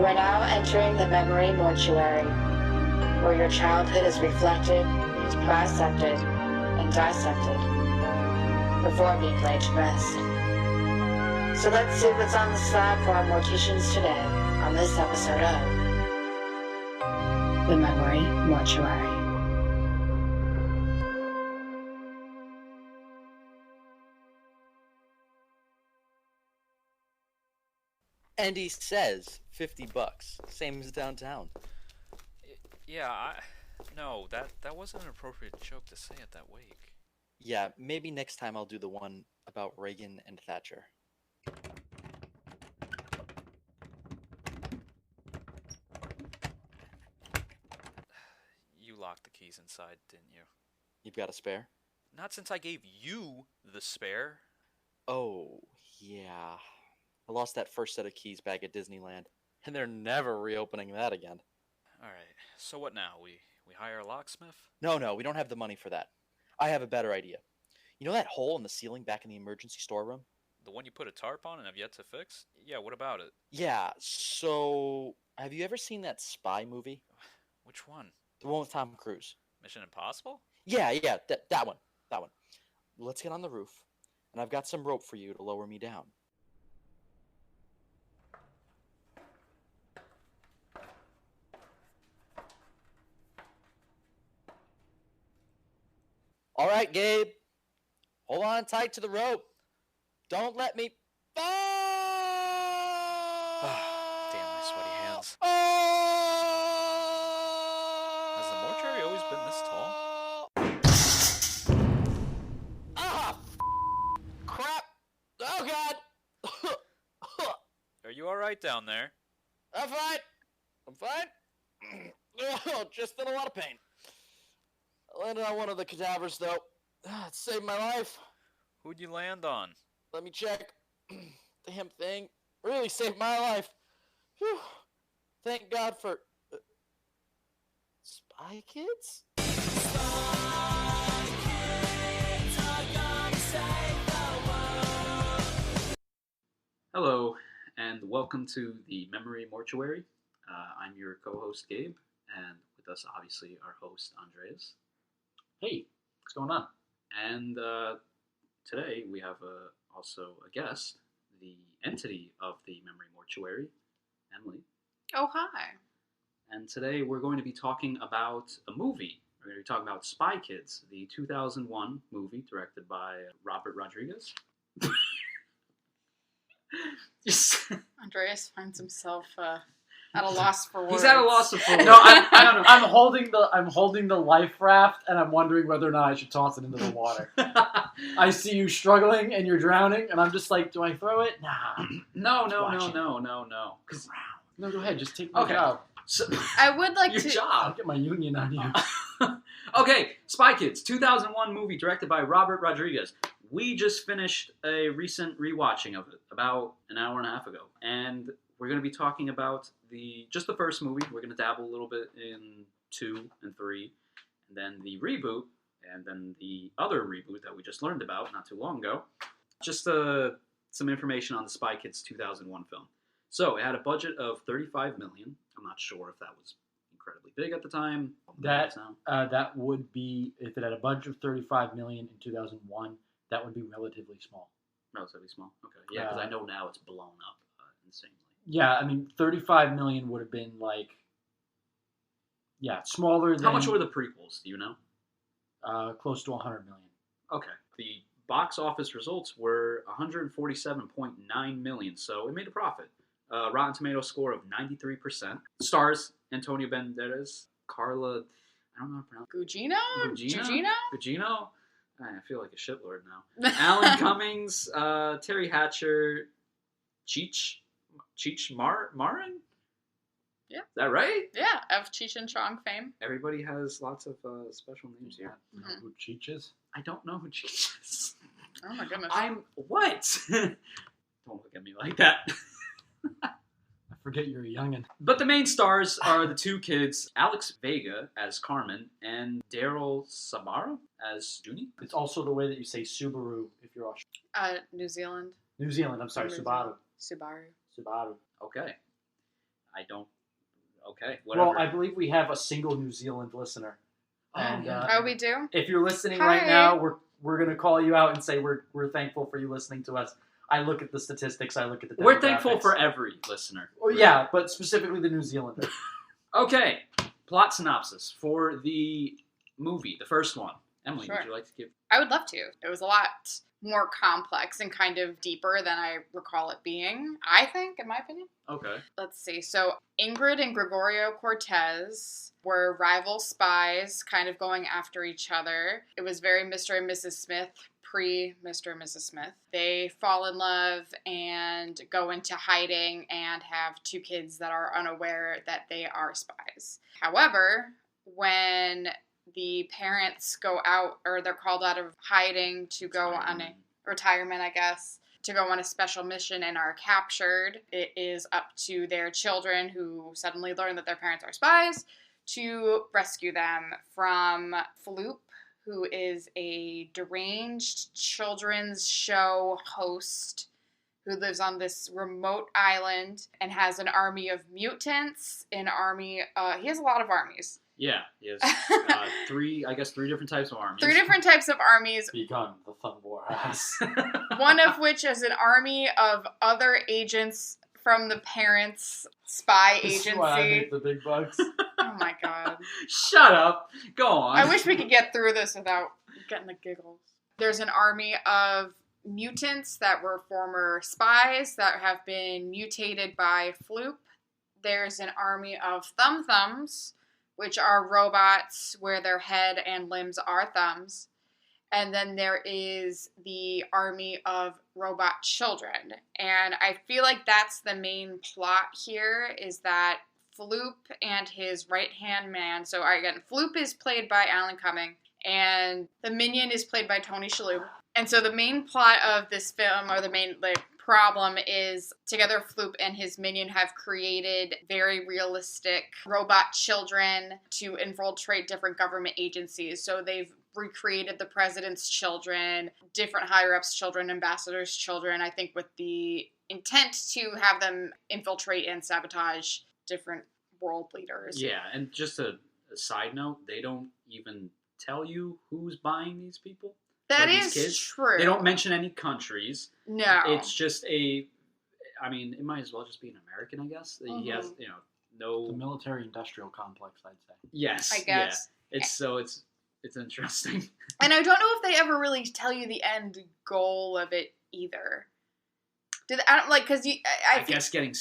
You are now entering the Memory Mortuary, where your childhood is reflected, bisected, and dissected before being laid to rest. So let's see what's on the slab for our morticians today on this episode of the Memory Mortuary. And he says $50, same as downtown. Yeah, no, that wasn't an appropriate joke to say at that wake. Yeah, maybe next time I'll do the one about Reagan and Thatcher. You locked the keys inside, didn't you? You've got a spare? Not since I gave you the spare. Oh, yeah. I lost that first set of keys back at Disneyland, and they're never reopening that again. Alright, so what now? We hire a locksmith? No, we don't have the money for that. I have a better idea. You know that hole in the ceiling back in the emergency storeroom? The one you put a tarp on and have yet to fix? Yeah, what about it? Yeah, so have you ever seen that spy movie? Which one? The one with Tom Cruise. Mission Impossible? Yeah, that one. Let's get on the roof, and I've got some rope for you to lower me down. All right, Gabe. Hold on tight to the rope. Don't let me fall! Damn my sweaty hands. Oh! Has the mortuary always been this tall? Ah! Crap! Oh, God! Are you alright down there? I'm fine. Oh, just in a lot of pain. I landed on one of the cadavers, though. It saved my life. Who'd you land on? Let me check. Damn thing. Really saved my life. Whew. Thank God for... Spy Kids? Hello, and welcome to the Memory Mortuary. I'm your co-host, Gabe, and with us, obviously, our host, Andreas. Hey, what's going on? And today we have also a guest, the entity of the Memory Mortuary, Emily. Oh, hi. And today we're going to be talking about a movie. We're going to be talking about Spy Kids, the 2001 movie directed by Robert Rodriguez. Andreas finds himself at a loss for words. He's at a loss of words. No, I'm holding the life raft, and I'm wondering whether or not I should toss it into the water. I see you struggling, and you're drowning, and I'm just like, do I throw it? Nah. No. No, go ahead. Just take my job. So, I would like your to. job. I'll get my union on you. Okay, Spy Kids, 2001 movie directed by Robert Rodriguez. We just finished a recent rewatching of it about an hour and a half ago, and we're going to be talking about just the first movie. We're going to dabble a little bit in 2 and 3, and then the reboot, and then the other reboot that we just learned about not too long ago. Just some information on the Spy Kids 2001 film. So it had a budget of $35 million. I'm not sure if that was incredibly big at the time. That would be, if it had a budget of $35 million in 2001, that would be relatively small. Relatively small. Okay. Yeah, because I know now it's blown up insanely. Yeah, I mean, $35 million would have been smaller than... How much were the prequels? Do you know? Close to $100 million. Okay. The box office results were $147.9 million, so it made a profit. Rotten Tomatoes score of 93%. Stars Antonio Banderas, Carla, I don't know how to pronounce Gugino? I feel like a shitlord now. Alan Cummings, Terry Hatcher, Cheech Marin? Yeah. Is that right? Yeah, of Cheech and Chong fame. Everybody has lots of special names here. You know who Cheech is? I don't know who Cheech is. Oh my goodness. What? Don't look at me like that. I forget you're a youngin'. But the main stars are the two kids, Alex Vega as Carmen and Daryl Sabara as Junie. It's also the way that you say Subaru if you're Australian. New Zealand. New Zealand, I'm sorry, Subaru. Subaru. Subaru. Okay. I don't. Okay, whatever. Well, I believe we have a single New Zealand listener. And Oh, we do? if you're listening Hi. right now, we're gonna call you out and say we're thankful for you listening to us. I look at the statistics. I look at the demographics. We're thankful for every listener. Well, yeah, but specifically the New Zealander. Okay, plot synopsis for the movie, the first one. Emily, Sure. would you like to give? I would love to. It was a lot more complex and kind of deeper than I recall it being, I think, in my opinion. Okay. Let's see. So Ingrid and Gregorio Cortez were rival spies kind of going after each other. It was very Mr. and Mrs. Smith, pre-Mr. and Mrs. Smith. They fall in love and go into hiding and have 2 kids that are unaware that they are spies. However, when the parents go out, or they're called out of hiding to go on a retirement, I guess, to go on a special mission and are captured, it is up to their children, who suddenly learn that their parents are spies, to rescue them from Floop, who is a deranged children's show host who lives on this remote island and has an army of mutants, he has a lot of armies. Yeah, he has 3 different types of armies. 3 different types of armies, Begun the Thumb War Ass. one of which is an army of other agents from the parents' spy This is why I agency. make the big bucks. Oh my god. Shut up. Go on. I wish we could get through this without getting the giggles. There's an army of mutants that were former spies that have been mutated by Floop. There's an army of thumbs, which are robots where their head and limbs are thumbs. And then there is the army of robot children. And I feel like that's the main plot here, is that Floop and his right-hand man. So again, Floop is played by Alan Cumming, and the minion is played by Tony Shalhoub. And so the main plot of this film, or the main problem, is together Floop and his minion have created very realistic robot children to infiltrate different government agencies. So they've recreated the president's children, different higher-ups children, ambassadors' children, I think with the intent to have them infiltrate and sabotage different world leaders. Yeah, and just a side note, they don't even tell you who's buying these people. That these is kids. true. They don't mention any countries. No. It's just it might as well just be an American, I guess. He has, The no. military-industrial complex, I'd say. Yes. I guess. Yeah. It's interesting. And I don't know if they ever really tell you the end goal of it either. Because I guess getting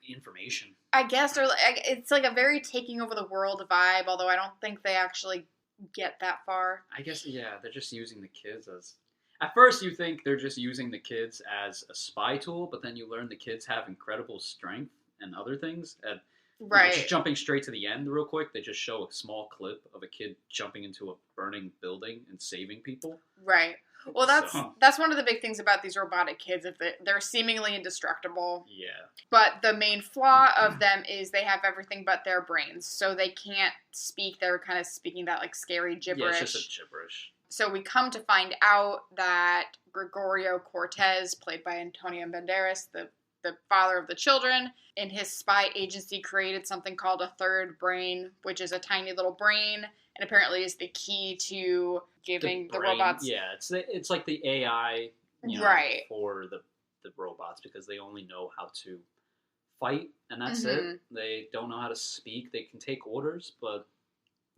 information. I guess, or it's like a very taking over the world vibe, although I don't think they actually get that far. I guess, yeah, they're just using the kids as... At first you think they're just using the kids as a spy tool, but then you learn the kids have incredible strength and other things. And Right. just jumping straight to the end real quick, they just show a small clip of a kid jumping into a burning building and saving people. Right. Well, So- that's one of the big things about these robotic kids, is that they're seemingly indestructible. Yeah. But the main flaw of them is they have everything but their brains, so they can't speak. They're kind of speaking that like scary gibberish. Yeah, it's just a gibberish. So we come to find out that Gregorio Cortez, played by Antonio Banderas, the father of the children, in his spy agency created something called a third brain, which is a tiny little brain, and apparently is the key to giving the brain, robots... Yeah, it's like the AI, Right. for the robots, because they only know how to fight, and that's it. They don't know how to speak. They can take orders, but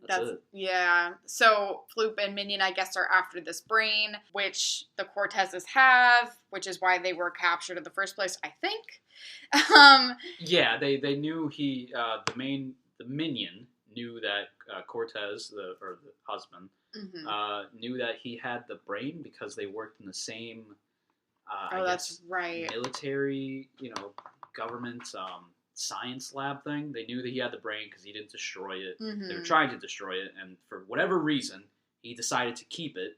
that's it. Yeah. So Floop and Minion, I guess, are after this brain, which the Cortezes have, which is why they were captured in the first place, I think. Yeah, they knew the minion knew that Cortez, the husband, knew that he had the brain because they worked in the same, that's right. military, government science lab thing. They knew that he had the brain because he didn't destroy it. They were trying to destroy it, and for whatever reason, he decided to keep it.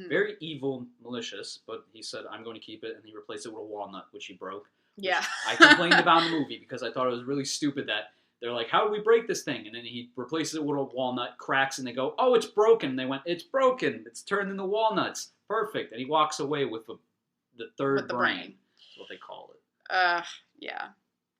Very evil, malicious, but he said, I'm going to keep it, and he replaced it with a walnut, which he broke. Yeah. I complained about in the movie because I thought it was really stupid that they're like, how do we break this thing? And then he replaces it with a walnut, cracks, and they go, oh, it's broken. And they went, it's broken. It's turned into walnuts. Perfect. And he walks away with the third With the brain. brain. That's what they call it. Yeah.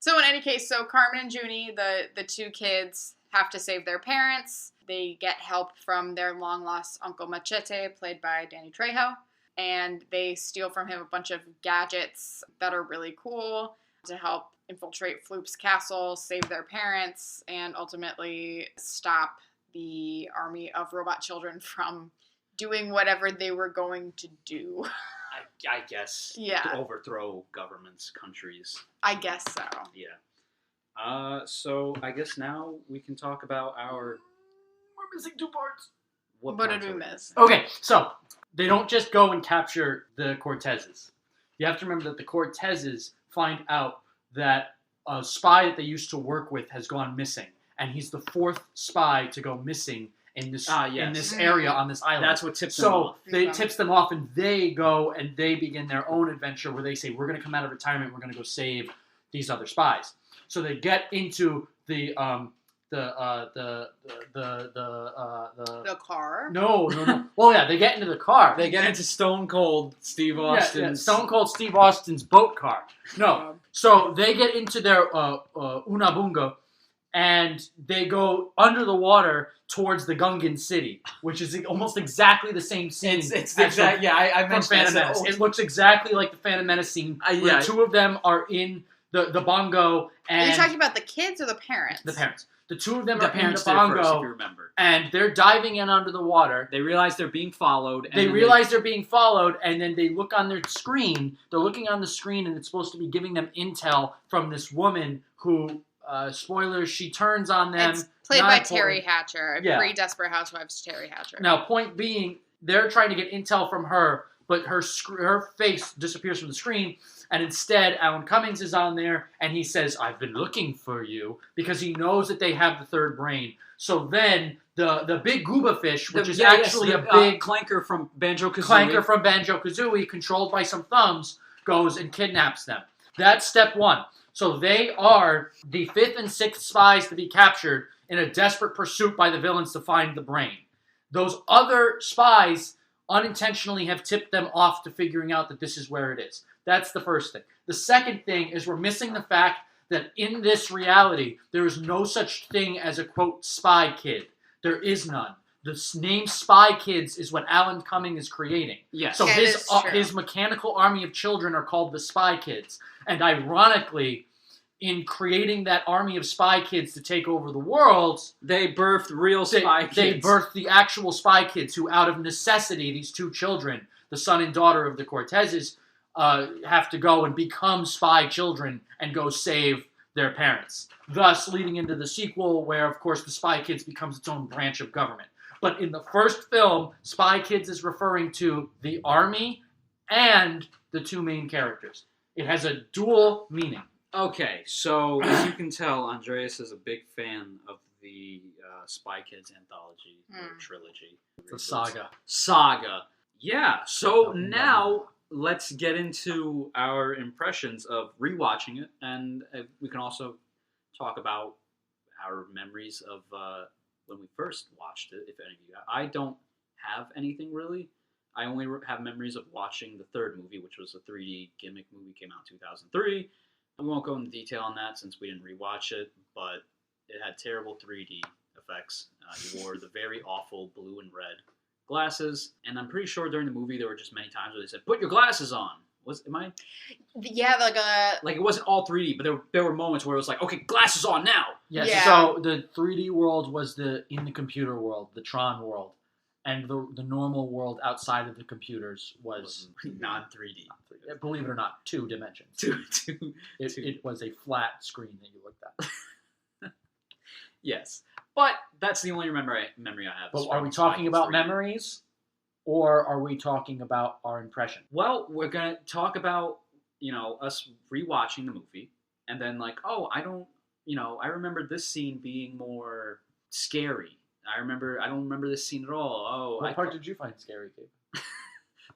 So in any case, so Carmen and Junie, the two kids, have to save their parents. They get help from their long-lost Uncle Machete, played by Danny Trejo. And they steal from him a bunch of gadgets that are really cool to help infiltrate Floop's castle, save their parents, and ultimately stop the army of robot children from doing whatever they were going to do. I guess. Yeah. To overthrow governments, countries. I guess so. Yeah. So I guess now we can talk about our... We're missing 2 parts. What parts did we are miss? Okay, so they don't just go and capture the Cortezes. You have to remember that the Cortezes find out that a spy that they used to work with has gone missing, and he's the 4th spy to go missing in this in this area on this island. That's what tips them off. So they tips them off, and they go and they begin their own adventure where they say, "We're going to come out of retirement. We're going to go save these other spies." So they get into the car. No. Well, yeah, they get into the car. They get into Stone Cold Steve Austin's... Stone Cold Steve Austin's boat car. No. So they get into their Unabunga, and they go under the water towards the Gungan city, which is almost exactly the same scene. It's exact. Yeah, I mentioned Phantom that. Menace. It looks exactly like the Phantom Menace scene, where the 2 of them are in the bongo. And Are you talking about the kids or the parents? The parents. The 2 of them The are in the parents did it first, if bongo, you remember. and they're diving in under the water. They realize they're being followed. And They realize they're being followed, and then they look on their screen. They're looking on the screen, and it's supposed to be giving them intel from this woman who, spoilers, she turns on them. It's played Not by important. Terry Hatcher. Yeah. Pre-Desperate Housewives Terry Hatcher. Now, point being, they're trying to get intel from her, but her face disappears from the screen, and instead, Alan Cummings is on there, and he says, "I've been looking for you," because he knows that they have the 3rd brain. So then, the big gooba fish, which is actually a big clanker from Banjo-Kazooie, controlled by some thumbs, goes and kidnaps them. That's step 1. So they are the 5th and 6th spies to be captured in a desperate pursuit by the villains to find the brain. Those other spies unintentionally have tipped them off to figuring out that this is where it is. That's the first thing. The second thing is we're missing the fact that in this reality, there is no such thing as a, quote, spy kid. There is none. The name Spy Kids is what Alan Cumming is creating. Yes. So That is true. his mechanical army of children are called the Spy Kids. And ironically, in creating that army of Spy Kids to take over the world, They birthed real Spy Kids. they birthed the actual Spy Kids who, out of necessity, these 2 children, the son and daughter of the Cortezes, have to go and become spy children and go save their parents. Thus, leading into the sequel where, of course, the Spy Kids becomes its own branch of government. But in the first film, Spy Kids is referring to the army and the 2 main characters. It has a dual meaning. Okay, so as you can tell, Andreas is a big fan of the Spy Kids anthology or trilogy. It's a saga. Saga. Yeah, so now let's get into our impressions of rewatching it, and we can also talk about our memories of when we first watched it, if any of you have. I don't have anything really. I only have memories of watching the 3rd movie, which was a 3D gimmick movie, came out in 2003. We won't go into detail on that since we didn't rewatch it, but it had terrible 3D effects. He wore the very awful blue and red glasses, and I'm pretty sure during the movie there were just many times where they said, "Put your glasses on." Yeah, Like it wasn't all 3D, but there were moments where it was like, "Okay, glasses on now." Yes. Yeah. So the 3D world was in the computer world, the Tron world, and the normal world outside of the computers was non-3D. Believe it or not, 2 dimensions. It was a flat screen that you looked at. Yes, but that's the only memory I have. But are we talking about memories, or are we talking about our impression? Well, we're gonna talk about us rewatching the movie, and then I remember this scene being more scary. I don't remember this scene at all. What part did you find scary, Gabe?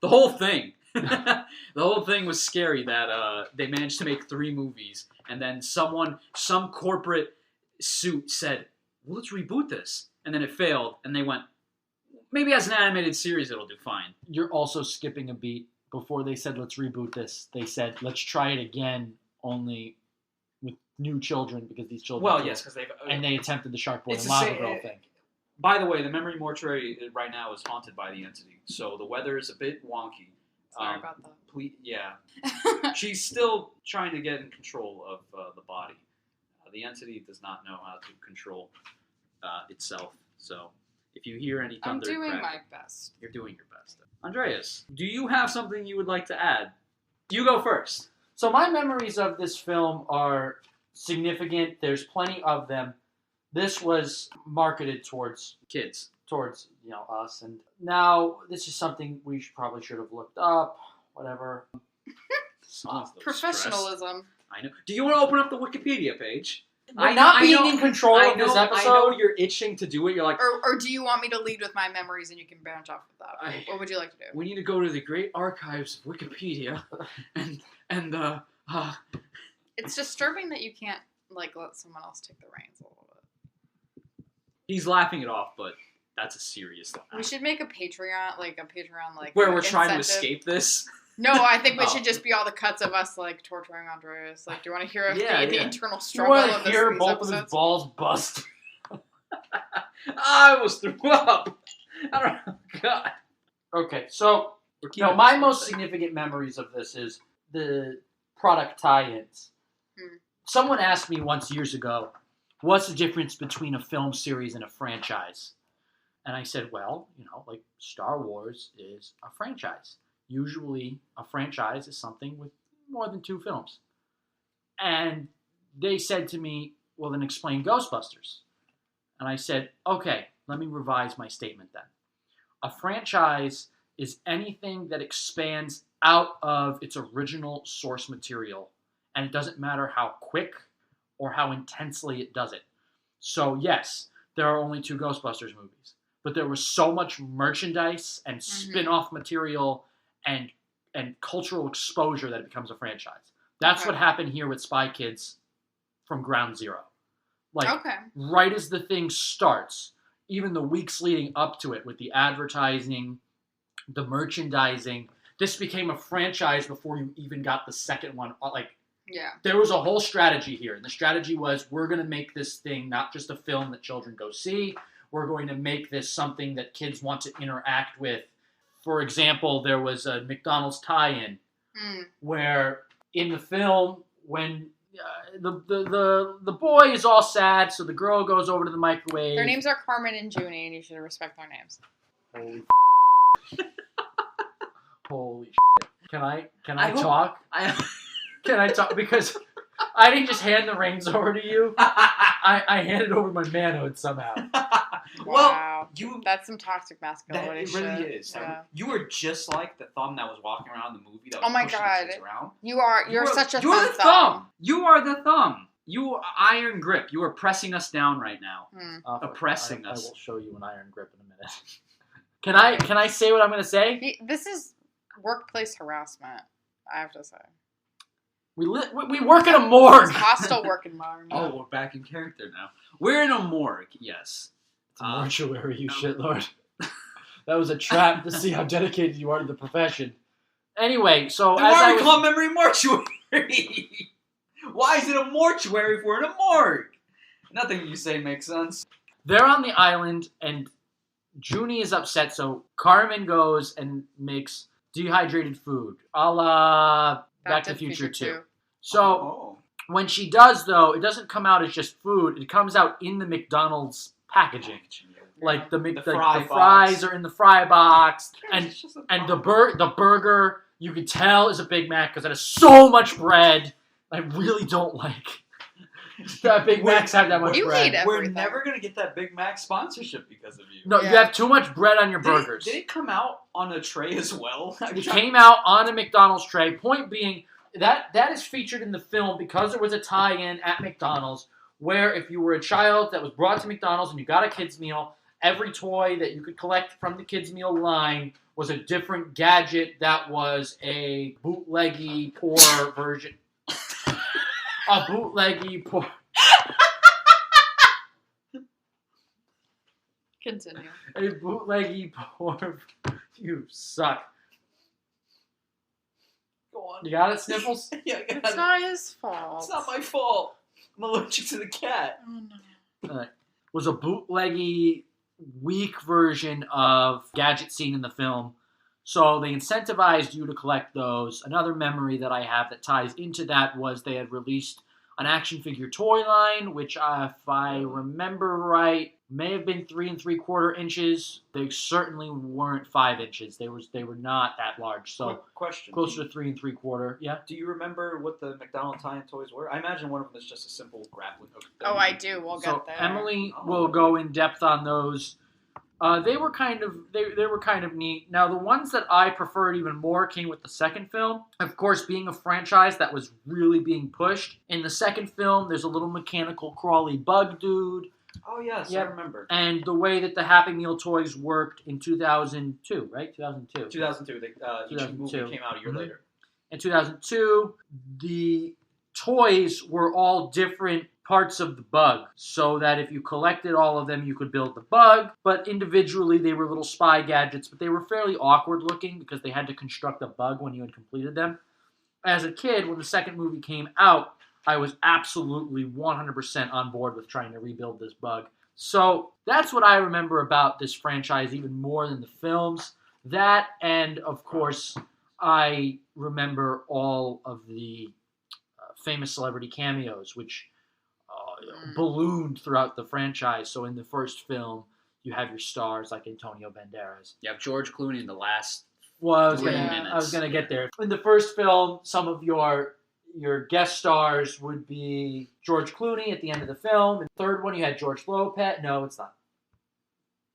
The whole thing. The whole thing was scary that they managed to make 3 movies, and then some corporate suit said, "Well, let's reboot this," and then it failed, and they went, "Maybe as an animated series it'll do fine." You're also skipping a beat. Before they said, "Let's reboot this," they said, "Let's try it again, only with new children because these children. Well, grew yes, up, because they've. and they attempted the Shark Boy It's and the Lava same- Girl thing. By the way, the Memory Mortuary right now is haunted by the entity, so the weather is a bit wonky. Sorry about that. Yeah. She's still trying to get in control of the body. The entity does not know how to control itself. So if you hear any I'm thunder, doing crack, my best. you're doing your best. Andreas, do you have something you would like to add? You go first. So my memories of this film are significant. There's plenty of them. This was marketed towards Kids. us, and now this is something we probably should have looked up. Whatever. Sounds so Professionalism. stressed. I know. Do you want to open up the Wikipedia page? We're not being in control of this episode. I know you're itching to do it. You're like, Or do you want me to lead with my memories and you can branch off with that? What would you like to do? we need to go to the great archives of Wikipedia, and It's disturbing that you can't let someone else take the reins a little bit. he's laughing it off, but that's a serious laugh. We should make a Patreon Where we're trying to incentive. escape this. No, I think we Oh. should just be all the cuts of us torturing Andreas. Do you want to hear the internal You struggle want of to hear these both of his episodes? balls bust? I almost threw up. I don't know. God. Okay, so We're keeping my this most thing. significant memories of this is the product tie-ins. Hmm. Someone asked me once years ago, what's the difference between a film series and a franchise? And I said, well, Star Wars is a franchise. Usually a franchise is something with more than 2 films. And they said to me, well, then explain Ghostbusters. And I said, okay, let me revise my statement then. A franchise is anything that expands out of its original source material, and it doesn't matter how quick or how intensely it does it. So yes, there are only 2 Ghostbusters movies, but there was so much merchandise and spin-off material and cultural exposure that it becomes a franchise. That's what happened here with Spy Kids from ground zero. Right as the thing starts, even the weeks leading up to it with the advertising, the merchandising, this became a franchise before you even got the second one. There was a whole strategy here. And the strategy was, we're going to make this thing not just a film that children go see. We're going to make this something that kids want to interact with. For example, there was a McDonald's tie-in where in the film, when the boy is all sad, so the girl goes over to the microwave. Their names are Carmen and Junie, and you should respect their names. Holy shit. Can I talk? Can I talk? Because I didn't just hand the reins over to you. I handed over my manhood somehow. Wow. You That's some toxic masculinity. it really shit. is. Yeah. You were just like the thumb that was walking around the movie that was Oh my pushing God. the kids around. You're such a You're fun the thumb. You are the thumb. You are iron grip. You are pressing us down right now. Oppressing I us. will show you an iron grip in a minute. Can I say what I'm going to say? This is workplace harassment, I have to say. We work in a morgue. It's hostile work environment. Oh, we're back in character now. We're in a morgue, yes. It's a mortuary, you shitlord. That was a trap to see how dedicated you are to the profession. Anyway, so Then why are we called Memory Mortuary? Why is it a mortuary if we're in a morgue? Nothing you say makes sense. They're on the island, and Junie is upset, so Carmen goes and makes dehydrated food, a la Back to the Future 2. So when she does, though, it doesn't come out as just food. It comes out in the McDonald's packaging. Like the fries are in the fry box, and the burger you can tell is a Big Mac because it has so much bread. I really don't like that Big Macs have that much You bread. hate We're everything. never gonna get that Big Mac sponsorship because of you. No, you have too much bread on your burgers. Did it come out on a tray as well? It came out on a McDonald's tray. Point being, that is featured in the film because there was a tie-in at McDonald's where if you were a child that was brought to McDonald's and you got a kid's meal, every toy that you could collect from the kids' meal line was a different gadget that was a bootleggy, poor version. A bootleggy, poor... Continue. A bootleggy, poor... You suck. Go on. You got it, Sniffles? Yeah, It's not his fault. It's not my fault. I'm allergic to the cat. Oh no. Was a bootleggy, weak version of gadget seen in the film. So they incentivized you to collect those. Another memory that I have that ties into that was they had released an action figure toy line, which, if I remember right, may have been 3 3/4 inches. They certainly weren't 5 inches. They were not that large. So Quick question. closer to 3 3/4. Yeah. Do you remember what the McDonald tie-in toys were? I imagine one of them is just a simple grappling hook. Oh, I do. We'll So get there. Emily Oh. will go in depth on those. They were kind of neat. Now the ones that I preferred even more came with the second film. Of course, being a franchise that was really being pushed. In the second film, there's a little mechanical crawly bug dude. Oh, yes, Yep. I remember. And the way that the Happy Meal toys worked in 2002, right? 2002. 2002. Each 2002. movie came out a year Mhm. later. In 2002, the toys were all different parts of the bug, so that if you collected all of them, you could build the bug, but individually they were little spy gadgets, but they were fairly awkward looking because they had to construct a bug when you had completed them. As a kid, when the second movie came out, I was absolutely 100% on board with trying to rebuild this bug. So that's what I remember about this franchise even more than the films. That, and of course, I remember all of the famous celebrity cameos, which ballooned throughout the franchise. So in the first film, you have your stars like Antonio Banderas. You have George Clooney in the last. Well, I was 3 gonna minutes. get there. In the first film, some of your guest stars would be George Clooney at the end of the film. In the third one, you had George Lopez. No, it's not.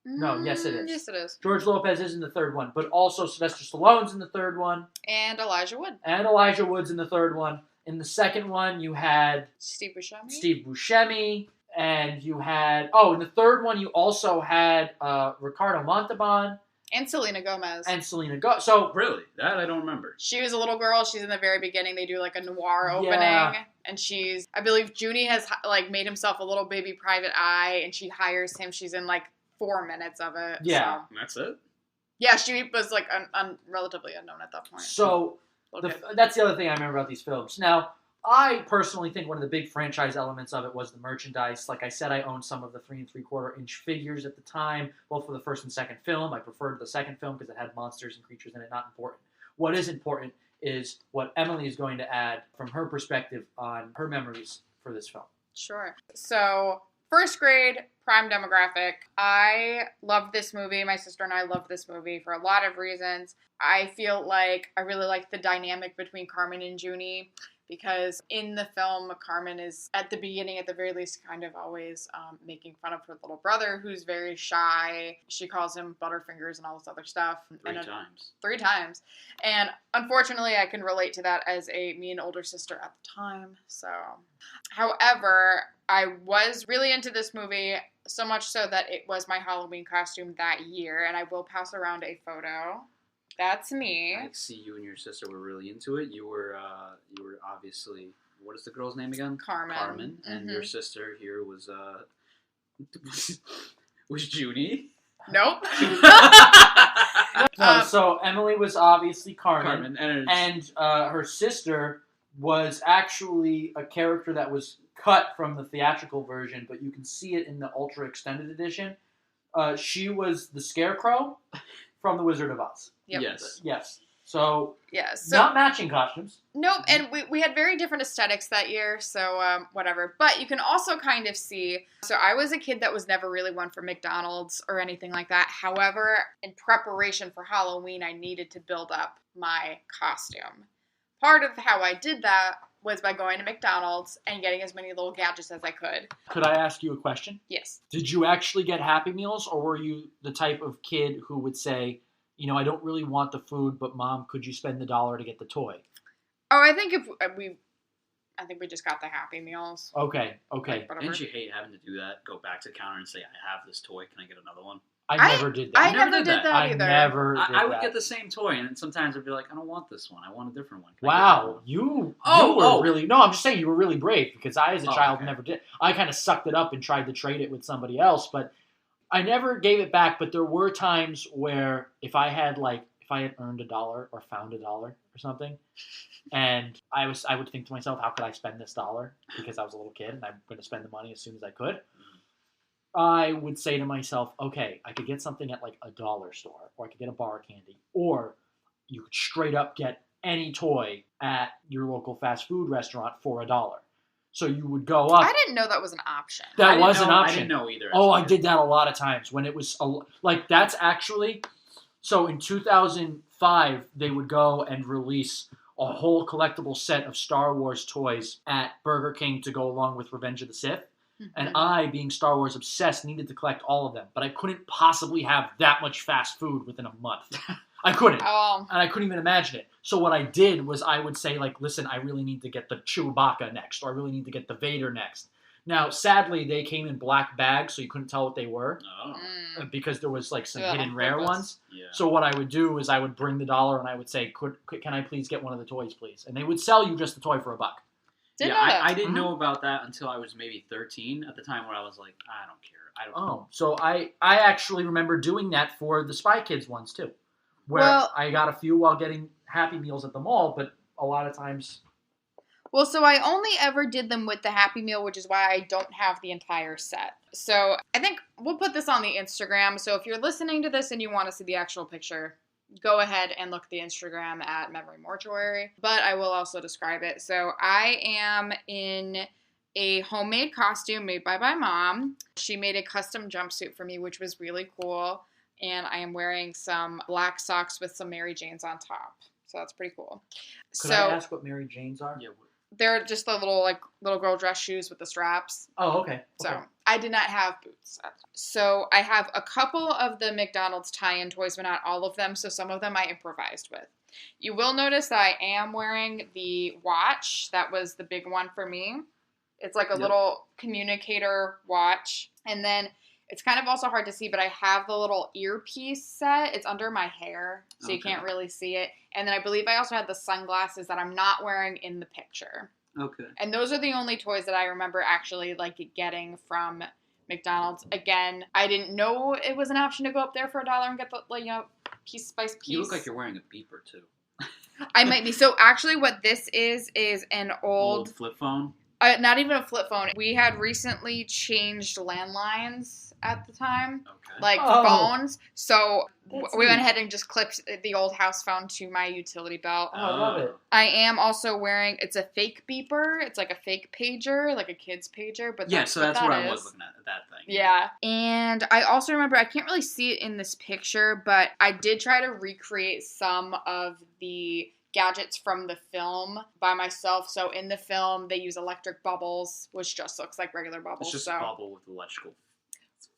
No, yes, it is. Yes, it is. George Lopez is in the third one, but also Sylvester Stallone's in the third one, And Elijah Wood. and Elijah Wood's in the third one. In the second one, you had Steve Buscemi. Steve Buscemi, and you had in the third one you also had Ricardo Montalban And Selena Gomez. and Selena Gomez. So Really? That I don't remember. She was a little girl. She's in the very beginning. They do like a noir opening. Yeah. And I believe Junie has like made himself a little baby private eye and she hires him. She's in like 4 minutes of it. Yeah. So. That's it? Yeah, she was like relatively unknown at that point. So Okay. that's the other thing I remember about these films. Now, I personally think one of the big franchise elements of it was the merchandise. Like I said, I owned some of the 3 3/4 inch figures at the time, both for the first and second film. I preferred the second film because it had monsters and creatures in it. Not important. What is important is what Emily is going to add from her perspective on her memories for this film. Sure. So, first grade, prime demographic. I love this movie. My sister and I love this movie for a lot of reasons. I feel like I really like the dynamic between Carmen and Junie because in the film, Carmen is at the beginning, at the very least, kind of always making fun of her little brother who's very shy. She calls him Butterfingers and all this other stuff. 3 And, times. 3 times. And unfortunately, I can relate to that as me an older sister at the time. So, however, I was really into this movie, so much so that it was my Halloween costume that year. And I will pass around a photo. That's me. I see you and your sister were really into it. You were obviously, what is the girl's name again? Carmen. Carmen. And your sister here was Junie. Nope. So Emily was obviously Carmen. Carmen. And her sister was actually a character that was cut from the theatrical version, but you can see it in the Ultra Extended Edition. She was the Scarecrow from The Wizard of Oz. Yep. Yes. Yes. So, Yeah. So, not matching costumes. nope. And we had very different aesthetics that year, so whatever. But you can also kind of see, so I was a kid that was never really one for McDonald's or anything like that. However, in preparation for Halloween, I needed to build up my costume. Part of how I did that was by going to McDonald's and getting as many little gadgets as I could. Could I ask you a question? Yes. Did you actually get Happy Meals, or were you the type of kid who would say, I don't really want the food, but Mom, could you spend the $1 to get the toy? Oh, I think I think we just got the Happy Meals. Okay. Whatever. Didn't you hate having to do that? Go back to the counter and say, I have this toy. Can I get another one? I never did that. I never never did did that. that I either. never did I would that. get the same toy, and then sometimes I'd be like, I don't want this one. I want a different one. Can I get Wow, another one? you Oh, were oh. really... No, I'm just saying you were really brave, because I, as a Oh, child, okay. never did. I kind of sucked it up and tried to trade it with somebody else, but I never gave it back. But there were times where if I if I had earned $1 or found $1 or something, and I would think to myself, how could I spend this $1? Because I was a little kid and I'm going to spend the money as soon as I could. I would say to myself, okay, I could get something at like a dollar store, or I could get a bar of candy, or you could straight up get any toy at your local fast food restaurant for $1. So you would go up. I didn't know that was an option. That I was didn't an know- option. I didn't know either. Oh, I did that a lot of times when it was like that's actually. So in 2005, they would go and release a whole collectible set of Star Wars toys at Burger King to go along with Revenge of the Sith. And I, being Star Wars obsessed, needed to collect all of them. But I couldn't possibly have that much fast food within a month. I couldn't. Oh. And I couldn't even imagine it. So what I did was I would say, like, listen, I really need to get the Chewbacca next, or I really need to get the Vader next. Now, sadly, they came in black bags, so you couldn't tell what they were. Oh. Because there was, like, some Yeah, hidden on rare purpose. ones. Yeah. So what I would do is I would bring the $1 and I would say, can I please get one of the toys, please? And they would sell you just the toy for $1. Didn't yeah, know that. I didn't know about that until I was maybe 13 at the time, where I was like, I don't care. I don't. Oh, so I actually remember doing that for the Spy Kids ones too, where Well- I got a few while getting Happy Meals at the mall, but a lot of times. Well, so I only ever did them with the Happy Meal, which is why I don't have the entire set. So I think we'll put this on the Instagram. So if you're listening to this and you want to see the actual picture, go ahead and look at the Instagram at Memory Mortuary. But I will also describe it. So I am in a homemade costume made by my mom. She made a custom jumpsuit for me, which was really cool. And I am wearing some black socks with some Mary Janes on top. So that's pretty cool. Could I ask what Mary Janes are? Yeah. They're just the little girl dress shoes with the straps. Oh, okay. So I did not have boots. So I have a couple of the McDonald's tie-in toys, but not all of them. So some of them I improvised with. You will notice that I am wearing the watch. That was the big one for me. It's like a little communicator watch. And then it's kind of also hard to see, but I have the little earpiece set. It's under my hair, so you can't really see it. And then I believe I also had the sunglasses that I'm not wearing in the picture. Okay. And those are the only toys that I remember actually like getting from McDonald's. Again, I didn't know it was an option to go up there for $1 and get the piece by piece. You look like you're wearing a beeper too. I might be. So actually, what this is an old flip phone. not even a flip phone. We had recently changed landlines at the time, Okay. phones. So That's we went neat. ahead and just clipped the old house phone to my utility belt. Oh, I love it. I am also wearing, it's a fake beeper. It's like a fake pager, like a kid's pager. But Yeah, that's so what that's that what I is. was looking at that thing. Yeah. And I also remember, I can't really see it in this picture, but I did try to recreate some of the gadgets from the film by myself. So in the film, they use electric bubbles, which just looks like regular bubbles. It's just so. a bubble with electrical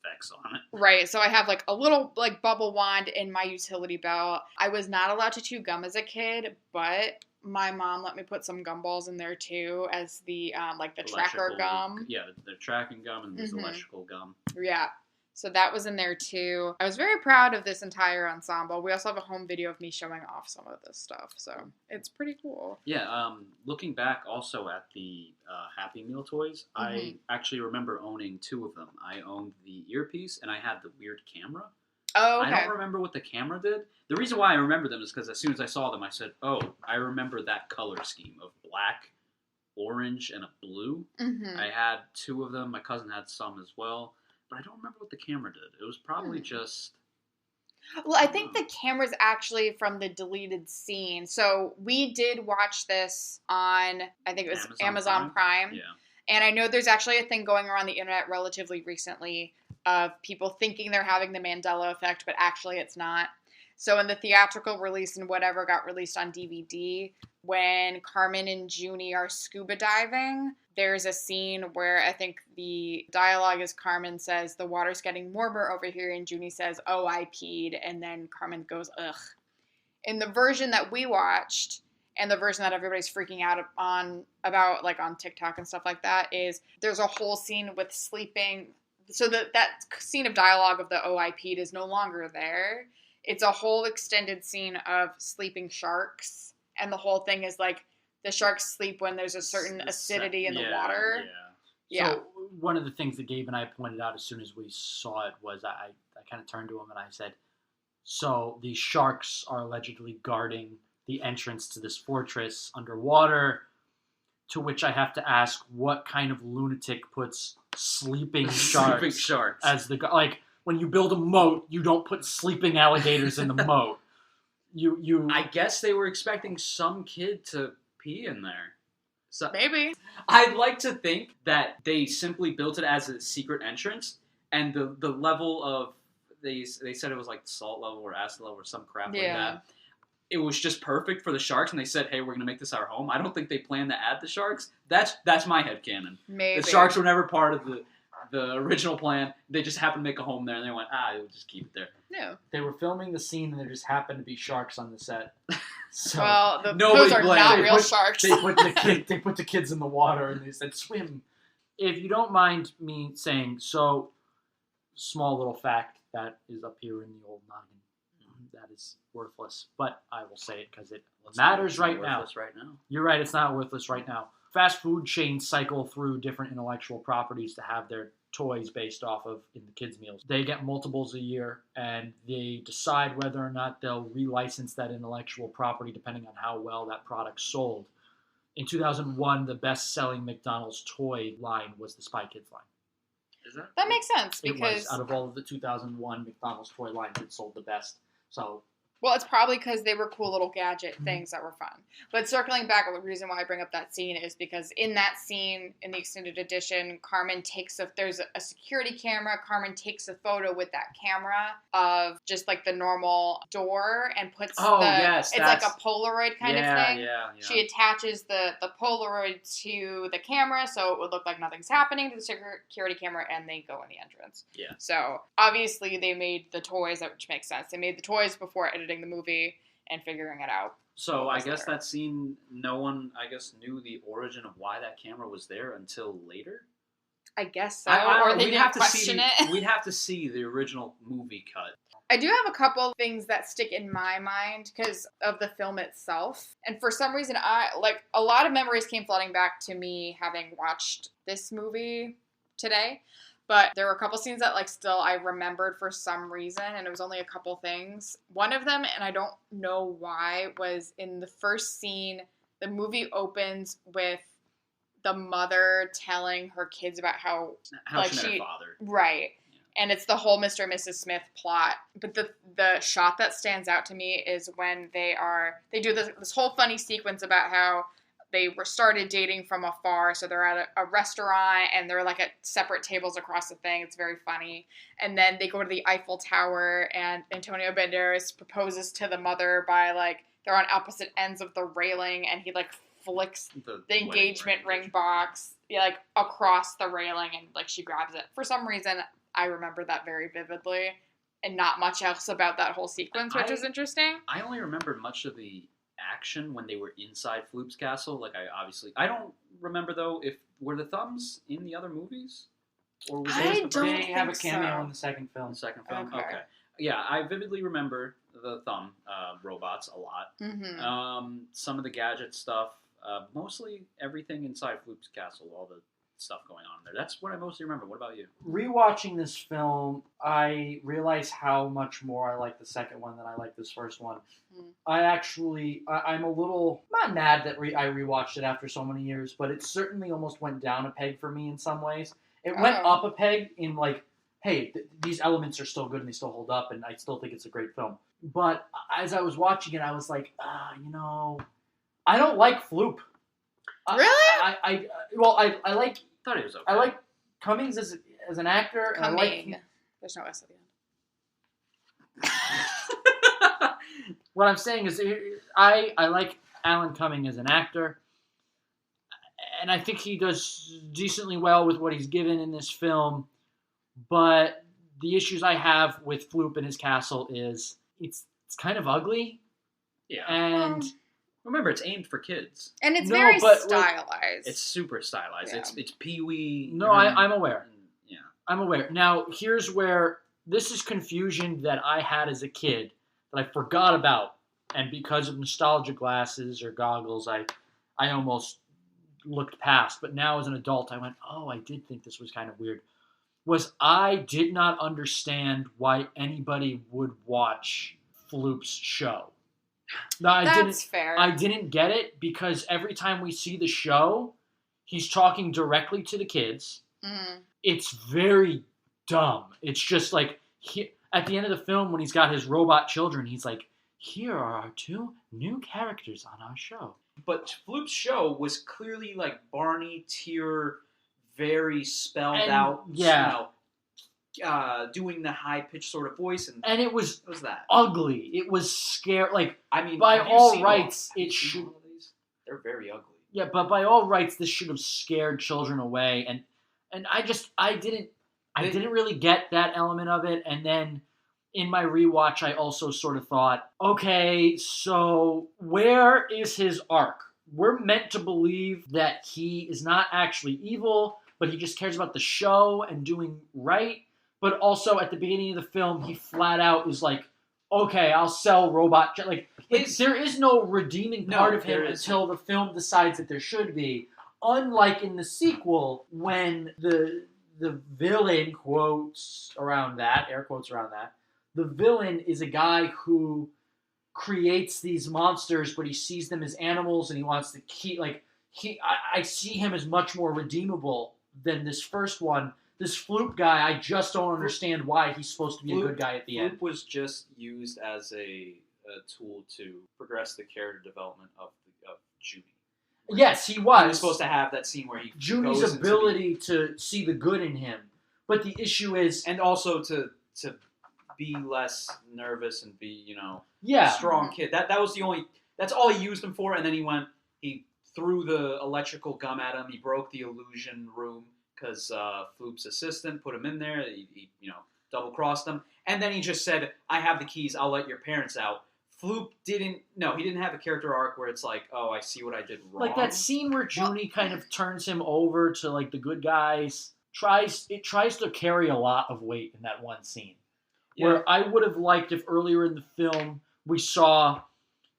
effects on it. Right, so I have like a little bubble wand in my utility belt. I was not allowed to chew gum as a kid, but my mom let me put some gumballs in there too as the tracker Electrical- gum. Yeah, the tracking gum and there's Mhm. electrical gum. Yeah. So that was in there too. I was very proud of this entire ensemble. We also have a home video of me showing off some of this stuff. So it's pretty cool. Yeah, looking back also at the Happy Meal toys, I actually remember owning two of them. I owned the earpiece and I had the weird camera. Oh, okay. I don't remember what the camera did. The reason why I remember them is because as soon as I saw them, I said, oh, I remember that color scheme of black, orange, and a blue. Mm-hmm. I had two of them. My cousin had some as well. But I don't remember what the camera did. It was probably just... Well, I think the camera's actually from the deleted scene. So we did watch this on, I think it was Amazon Prime. Yeah. And I know there's actually a thing going around the internet relatively recently of people thinking they're having the Mandela effect, but actually it's not. So in the theatrical release and whatever got released on DVD, when Carmen and Junie are scuba diving, there's a scene where I think the dialogue is Carmen says, the water's getting warmer over here, and Junie says, oh, I peed, and then Carmen goes, ugh. In the version that we watched, and the version that everybody's freaking out about, like on TikTok and stuff like that, is there's a whole scene with sleeping. So that scene of dialogue of the oh, I peed is no longer there. It's a whole extended scene of sleeping sharks. And the whole thing is like the sharks sleep when there's a certain acidity in the water. Yeah. So one of the things that Gabe and I pointed out as soon as we saw it was I kind of turned to him and I said, So these sharks are allegedly guarding the entrance to this fortress underwater, to which I have to ask, what kind of lunatic puts sleeping sharks as the... Like, when you build a moat, you don't put sleeping alligators in the moat. I guess they were expecting some kid to pee in there. So, Maybe. I'd like to think that they simply built it as a secret entrance, and the level of... They said it was like salt level or acid level or some crap like that. It was just perfect for the sharks, and they said, hey, we're going to make this our home. I don't think they planned to add the sharks. That's my headcanon. Maybe. The sharks were never part of the original plan. They just happened to make a home there, and they went, we'll just keep it there. No. They were filming the scene, and there just happened to be sharks on the set. So Well, nobody those are blamed not it. real sharks. they put the kids in the water, and they said, swim. If you don't mind me saying, so, small little fact that is up here in the old noggin. That is worthless, but I will say it because it matters right now. You're right, it's not worthless right now. Fast food chains cycle through different intellectual properties to have their toys based off of in the kids' meals. They get multiples a year, and they decide whether or not they'll relicense that intellectual property depending on how well that product sold. In 2001, the best-selling McDonald's toy line was the Spy Kids line. Is that? That makes sense It because... was, out of all of the 2001 McDonald's toy lines, it sold the best. So, Well, it's probably because they were cool little gadget things that were fun. But circling back, the reason why I bring up that scene is because in that scene, in the extended edition, Carmen there's a security camera. Carmen takes a photo with that camera of just like the normal door and puts it's like a Polaroid kind of thing. Yeah. She attaches the Polaroid to the camera so it would look like nothing's happening to the security camera, and they go in the entrance. Yeah. So obviously they made the toys, which makes sense. They made the toys before editing the movie and figuring it out. So I guess that scene, no one, knew the origin of why that camera was there until later? I guess so. Or they didn't question it. We'd have to see the original movie cut. I do have a couple things that stick in my mind because of the film itself. And for some reason, a lot of memories came flooding back to me having watched this movie today. But there were a couple scenes that still I remembered for some reason, and it was only a couple things. One of them, and I don't know why, was in the first scene. The movie opens with the mother telling her kids about how she met her father. Right. And it's the whole Mr. and Mrs. Smith plot. But the shot that stands out to me is when they do this whole funny sequence about how they were started dating from afar, so they're at a restaurant, and they're at separate tables across the thing. It's very funny. And then they go to the Eiffel Tower, and Antonio Banderas proposes to the mother by, they're on opposite ends of the railing, and he, flicks the engagement ring box, across the railing, and, she grabs it. For some reason, I remember that very vividly, and not much else about that whole sequence, which is interesting. I only remember much of the action when they were inside Floop's castle. I don't remember though were the thumbs in the other movies, or was they have a cameo in the second film. Okay. Yeah, I vividly remember the thumb robots a lot. Mm-hmm. Some of the gadget stuff, mostly everything inside Floop's castle, all the stuff going on there. That's what I mostly remember. What about you? Rewatching this film, I realize how much more I like the second one than I like this first one. I'm a little, not mad that I rewatched it after so many years, but it certainly almost went down a peg for me in some ways. It went up a peg in hey, these elements are still good and they still hold up, and I still think it's a great film. But as I was watching it, I was like, I don't like Floop. Really? I like. Thought he was okay. I like Cummings as an actor. Cumming. There's no S at the end. What I'm saying is, I like Alan Cumming as an actor, and I think he does decently well with what he's given in this film. But the issues I have with Floop and his castle is it's kind of ugly. Yeah. And remember, it's aimed for kids. And it's very stylized. It's super stylized. Yeah. It's Pee-wee. No, I'm aware. Yeah. I'm aware. Now, here's where this is confusion that I had as a kid that I forgot about. And because of nostalgia glasses or goggles, I almost looked past. But now as an adult, I went, oh, I did think this was kind of weird. was I did not understand why anybody would watch Floop's show. No, That's fair. I didn't get it because every time we see the show, he's talking directly to the kids. Mhm. It's very dumb. It's just like at the end of the film when he's got his robot children, he's like, "Here are our 2 new characters on our show." But Floop's show was clearly like Barney tier, very spelled And, out. yeah. Doing the high pitched sort of voice, and And it was what was that? ugly. It was scary. Like, I mean, by have you all seen rights, have you it seen should. all of these? They're very ugly. Yeah, but by all rights, this should have scared children away, and I didn't really get that element of it. And then in my rewatch, I also sort of thought, okay, so where is his arc? We're meant to believe that he is not actually evil, but he just cares about the show and doing right. But also at the beginning of the film, he flat out is like, okay, I'll sell robot. Like there is no redeeming part of him until the film decides that there should be. Unlike in the sequel, when the villain, quotes around that, air quotes around that, the villain is a guy who creates these monsters, but he sees them as animals and he wants to keep, I see him as much more redeemable than this first one. This Floop guy, I just don't understand why he's supposed to be a good guy at the end. Floop was just used as a tool to progress the character development of Junie. Yes, he was. He was supposed to have that scene where he Junie's goes ability to see the good in him. But the issue is... And also to be less nervous and be, yeah. strong kid. That was the only... That's all he used him for, and then he threw the electrical gum at him, he broke the illusion room, because Floop's assistant put him in there, he double-crossed him, and then he just said, I have the keys, I'll let your parents out. Floop didn't have a character arc where it's like, oh, I see what I did wrong. Like that scene where Junie kind of turns him over to like the good guys, tries to carry a lot of weight in that one scene. Yeah. Where I would have liked if earlier in the film we saw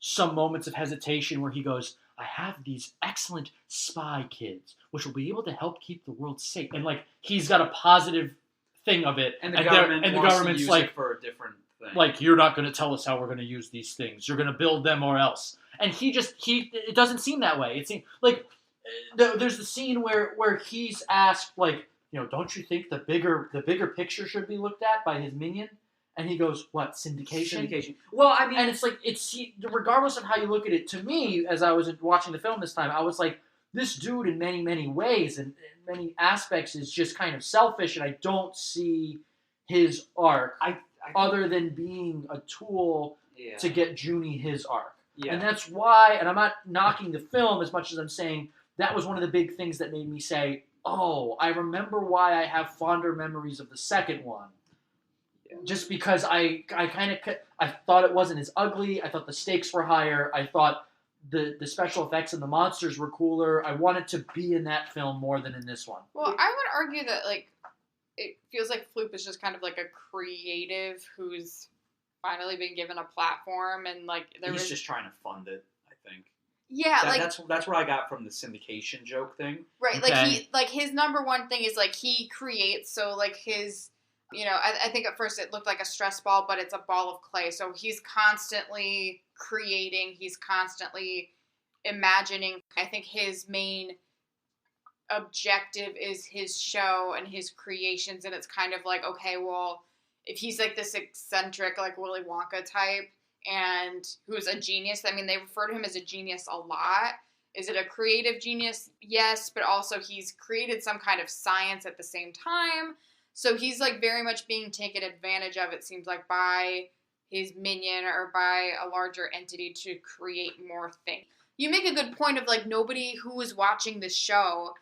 some moments of hesitation where he goes, I have these excellent spy kids, which will be able to help keep the world safe. And like he's got a positive thing of it, and the government's use like it for a different thing. Like, you're not going to tell us how we're going to use these things. You're going to build them or else. And it doesn't seem that way. It seems like there's the scene where he's asked, like, don't you think the bigger picture should be looked at by his minion? And he goes, what, syndication? Syndication. Well, I mean... And it's like, regardless of how you look at it, to me, as I was watching the film this time, I was like, this dude in many, many ways and in many aspects is just kind of selfish, and I don't see his arc other than being a tool to get Junie his arc. Yeah. And that's why, and I'm not knocking the film as much as I'm saying that was one of the big things that made me say, oh, I remember why I have fonder memories of the second one. Yeah. Just because I thought it wasn't as ugly, I thought the stakes were higher, I thought the special effects and the monsters were cooler. I wanted to be in that film more than in this one. Well, I would argue that, like, it feels like Floop is just kind of like a creative who's finally been given a platform, and like he's just trying to fund it, I think. Yeah, that's where I got from the syndication joke thing. Right, like his number one thing is like he creates, so like his, I think at first it looked like a stress ball, but it's a ball of clay. So he's constantly creating, he's constantly imagining. I think his main objective is his show and his creations, and it's kind of like, okay, well, if he's like this eccentric, like Willy Wonka type, and who's a genius, I mean, they refer to him as a genius a lot. Is it a creative genius? Yes, but also he's created some kind of science at the same time. So he's like very much being taken advantage of, it seems like, by his minion or by a larger entity to create more things. You make a good point of like nobody who is watching this show.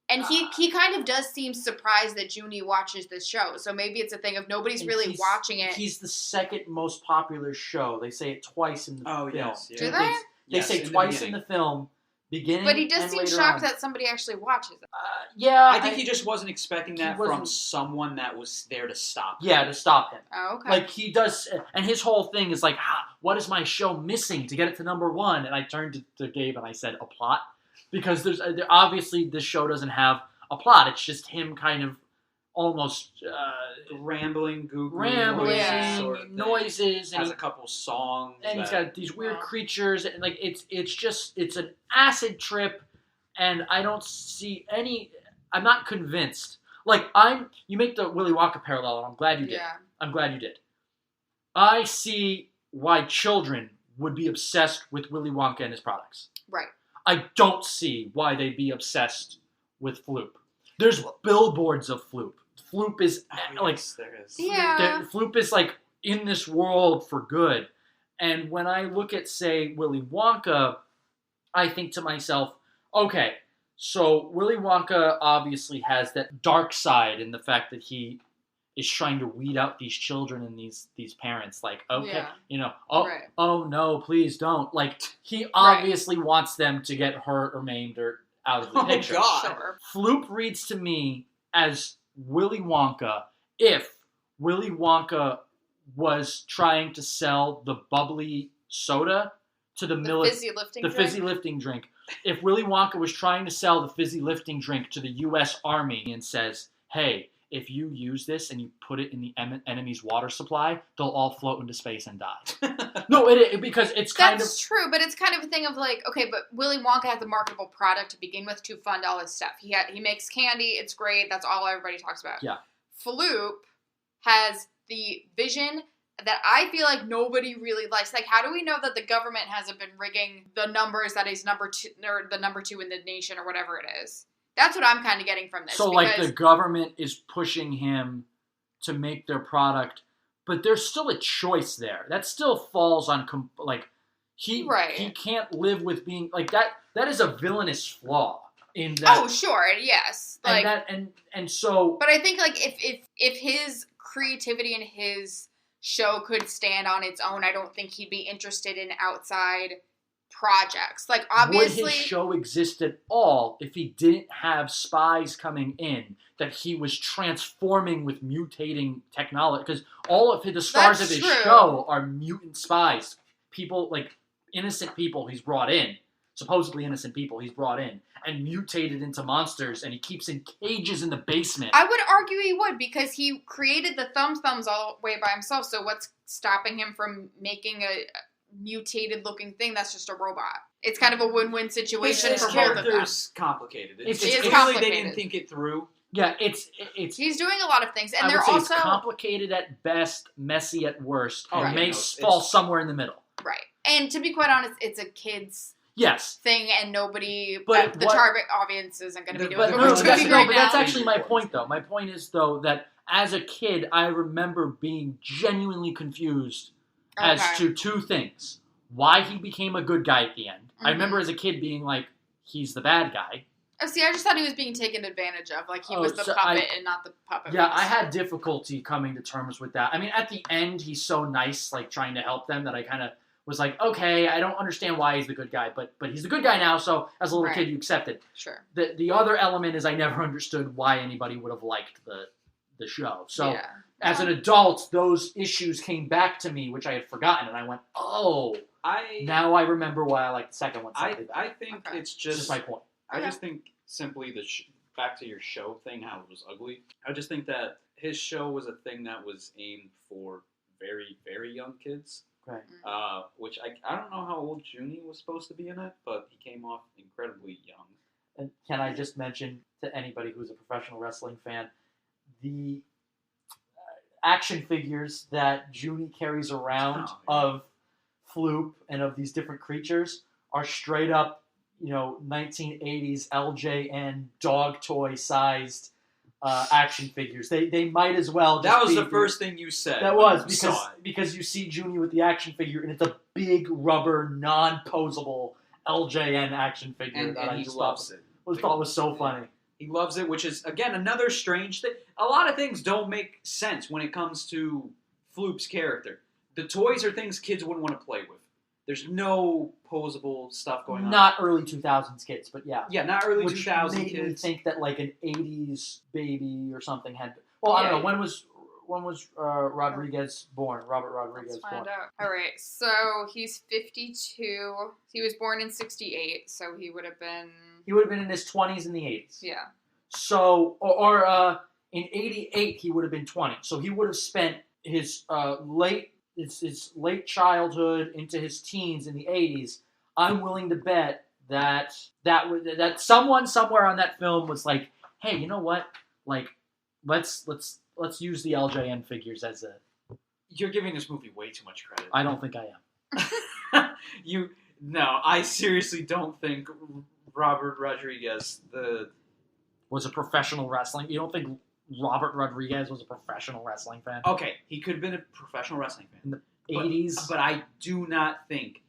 And he kind of does seem surprised that Junie watches this show. So maybe it's a thing of nobody's really watching it. He's the second most popular show. They say it twice in the film. Yes. Yeah. Do they? They say twice in the film. Beginning but he does and seem later shocked on. that somebody actually watches it. Yeah. I think he just wasn't expecting that from someone that was there to stop him. Yeah, to stop him. Oh, okay. Like, he does, and his whole thing is like, what is my show missing to get it to number one? And I turned to Gabe and I said, a plot? Because obviously this show doesn't have a plot. It's just him kind of almost Rambling, googly rambling Yeah. sort of thing. noises, and Has he, a couple songs. and he's that- got these weird Wow. creatures, and like it's an acid trip, and I don't see any. I'm not convinced. Like you make the Willy Wonka parallel, and I'm glad you did. Yeah. I'm glad you did. I see why children would be obsessed with Willy Wonka and his products. Right. I don't see why they'd be obsessed with Floop. There's billboards of Floop. Floop is Oh, like yes, there is. Yeah. Floop is like in this world for good. And when I look at, say, Willy Wonka, I think to myself, okay, so Willy Wonka obviously has that dark side in the fact that he is trying to weed out these children and these parents. Like, okay, Yeah. Right. oh no, please don't. Like, he obviously wants them to get hurt or maimed or out of the Oh, picture. God. Sure. Floop reads to me as Willy Wonka if Willy Wonka was trying to sell the bubbly soda to the Fizzy lifting drink? fizzy lifting drink. If Willy Wonka was trying to sell the fizzy lifting drink to the U.S. Army and says, hey, if you use this and you put it in the enemy's water supply, they'll all float into space and die. No, because it's kind That's of... true, but it's kind of a thing of like, okay, but Willy Wonka has a marketable product to begin with to fund all his stuff. He makes candy, it's great, that's all everybody talks about. Yeah. Floop has the vision that I feel like nobody really likes. Like, how do we know that the government hasn't been rigging the numbers that he's number two in the nation or whatever it is? That's what I'm kind of getting from this. So, like, the government is pushing him to make their product, but there's still a choice there. That still falls on, he can't live with being, like, that is a villainous flaw in that. Oh, sure, yes. Like, and so... But I think, like, if his creativity and his show could stand on its own, I don't think he'd be interested in outside projects. Like, obviously... Would his show exist at all if he didn't have spies coming in that he was transforming with mutating technology? Because all of the stars That's of his true. show are mutant spies. People, like, innocent people he's brought in. Supposedly innocent people he's brought in. And mutated into monsters, and he keeps in cages in the basement. I would argue he would, because he created the thumbs all the way by himself, so what's stopping him from making a mutated looking thing that's just a robot? It's kind of a win-win situation His for both of them. character's complicated. It's Clearly they complicated. didn't think it through. Yeah, it's He's doing a lot of things, and I they're would say also it's complicated at best, messy at worst, and Right. may It's- fall somewhere in the middle. right. And to be quite honest, it's a kid's Yes. thing, and nobody, But the what- target audience isn't going to be doing But what no, we're but that's, doing no, right but now. that's actually my point, though. My point is, though, that as a kid, I remember being genuinely confused as Okay. to two things. Why he became a good guy at the end. I Mhm. remember as a kid being like, he's the bad guy. Oh, see, I just thought he was being taken advantage of. Like, he Oh, was the so puppet and not the puppet. Yeah, I master. had difficulty coming to terms with that. I mean, at the end, he's so nice, like, trying to help them that I kind of was like, okay, I don't understand why he's the good guy, but he's the good guy now, so as a little Right. kid, you accept it. Sure. The other element is I never understood why anybody would have liked the show. So yeah. as an adult, those issues came back to me, which I had forgotten, and I went, oh, now I remember why I like the second one. I think Okay. it's This is just my point. I just think simply back to your show thing, how it was ugly. I just think that his show was a thing that was aimed for very, very young kids. Right. Which I don't know how old Junie was supposed to be in it, but he came off incredibly young. And can I just mention to anybody who's a professional wrestling fan, the action figures that Junie carries around Oh, yeah. of Floop and of these different creatures are straight up, 1980s LJN dog toy sized action figures. They might as well. That just was be the first thing you said. That when was you saw it. because you see Junie with the action figure and it's a big rubber non-posable LJN action figure and that I he just loves it. thought was so funny. He loves it, which is, again, another strange thing. A lot of things don't make sense when it comes to Floop's character. The toys are things kids wouldn't want to play with. There's no posable stuff going on. Not early 2000s kids, but yeah. Yeah, not early Which 2000 made me kids. think that like an 80s baby or something had. Well, I don't Yeah. know. When was Rodriguez born? Robert Rodriguez Let's born. find out. All right, so he's 52. He was born in 68, so he would have been... He would have been in his 20s in the 80s. Yeah. So, or In 88, he would have been 20. So he would have spent his late childhood into his teens in the 80s. I'm willing to bet that someone somewhere on that film was like, hey, you know what? Like, let's use the LJN figures as a. You're giving this movie way too much credit. I don't think I am. No, I seriously don't think Robert Rodriguez was a professional wrestling. You don't think Robert Rodriguez was a professional wrestling fan? Okay, he could have been a professional wrestling fan In the 80s? but I do not think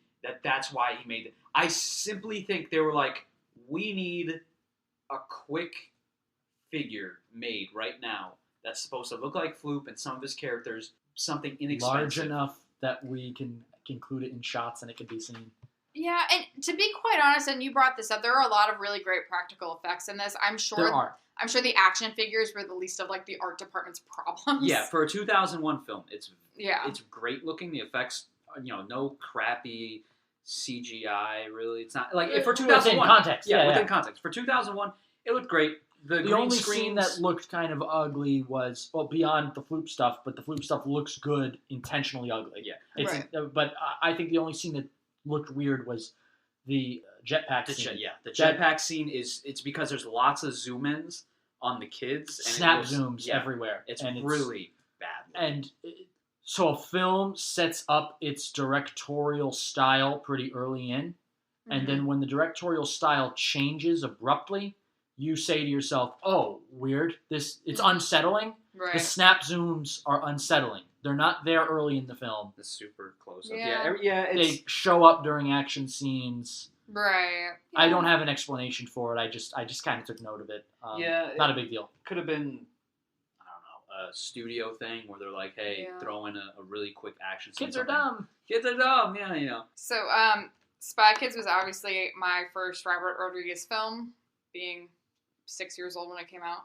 that's why he made it. I simply think they were like, we need a quick figure made right now that's supposed to look like Floop and some of his characters, something inexpensive. Large enough that we can include it in shots and it can be seen. Yeah, and to be quite honest, and you brought this up, there are a lot of really great practical effects in this. I'm sure the action figures were the least of like the art department's problems. Yeah, for a 2001 film, it's Yeah. It's great looking. The effects, no crappy CGI. Really, it's not like for 2001. Within context, within context. For 2001, it looked great. The green only screens scene that looked kind of ugly was beyond the Floop stuff, but the Floop stuff looks good, intentionally ugly. Yeah, Right. But I think the only scene that looked weird was the jetpack scene. The jetpack scene it's because there's lots of zoom ins on the kids. And snap zooms everywhere. It's really bad. And so a film sets up its directorial style pretty early in, and then when the directorial style changes abruptly, you say to yourself, "Oh, weird. It's unsettling." Right. The snap zooms are unsettling. They're not there early in the film. The super close up. Yeah. They show up during action scenes. Right. I don't have an explanation for it. I just kind of took note of it. Not a big deal. Could have been, I don't know, a studio thing where they're like, hey, throw in a really quick action scene. Kids are dumb. Kids are dumb, yeah. So, Spy Kids was obviously my first Robert Rodriguez film, being 6 years old when it came out.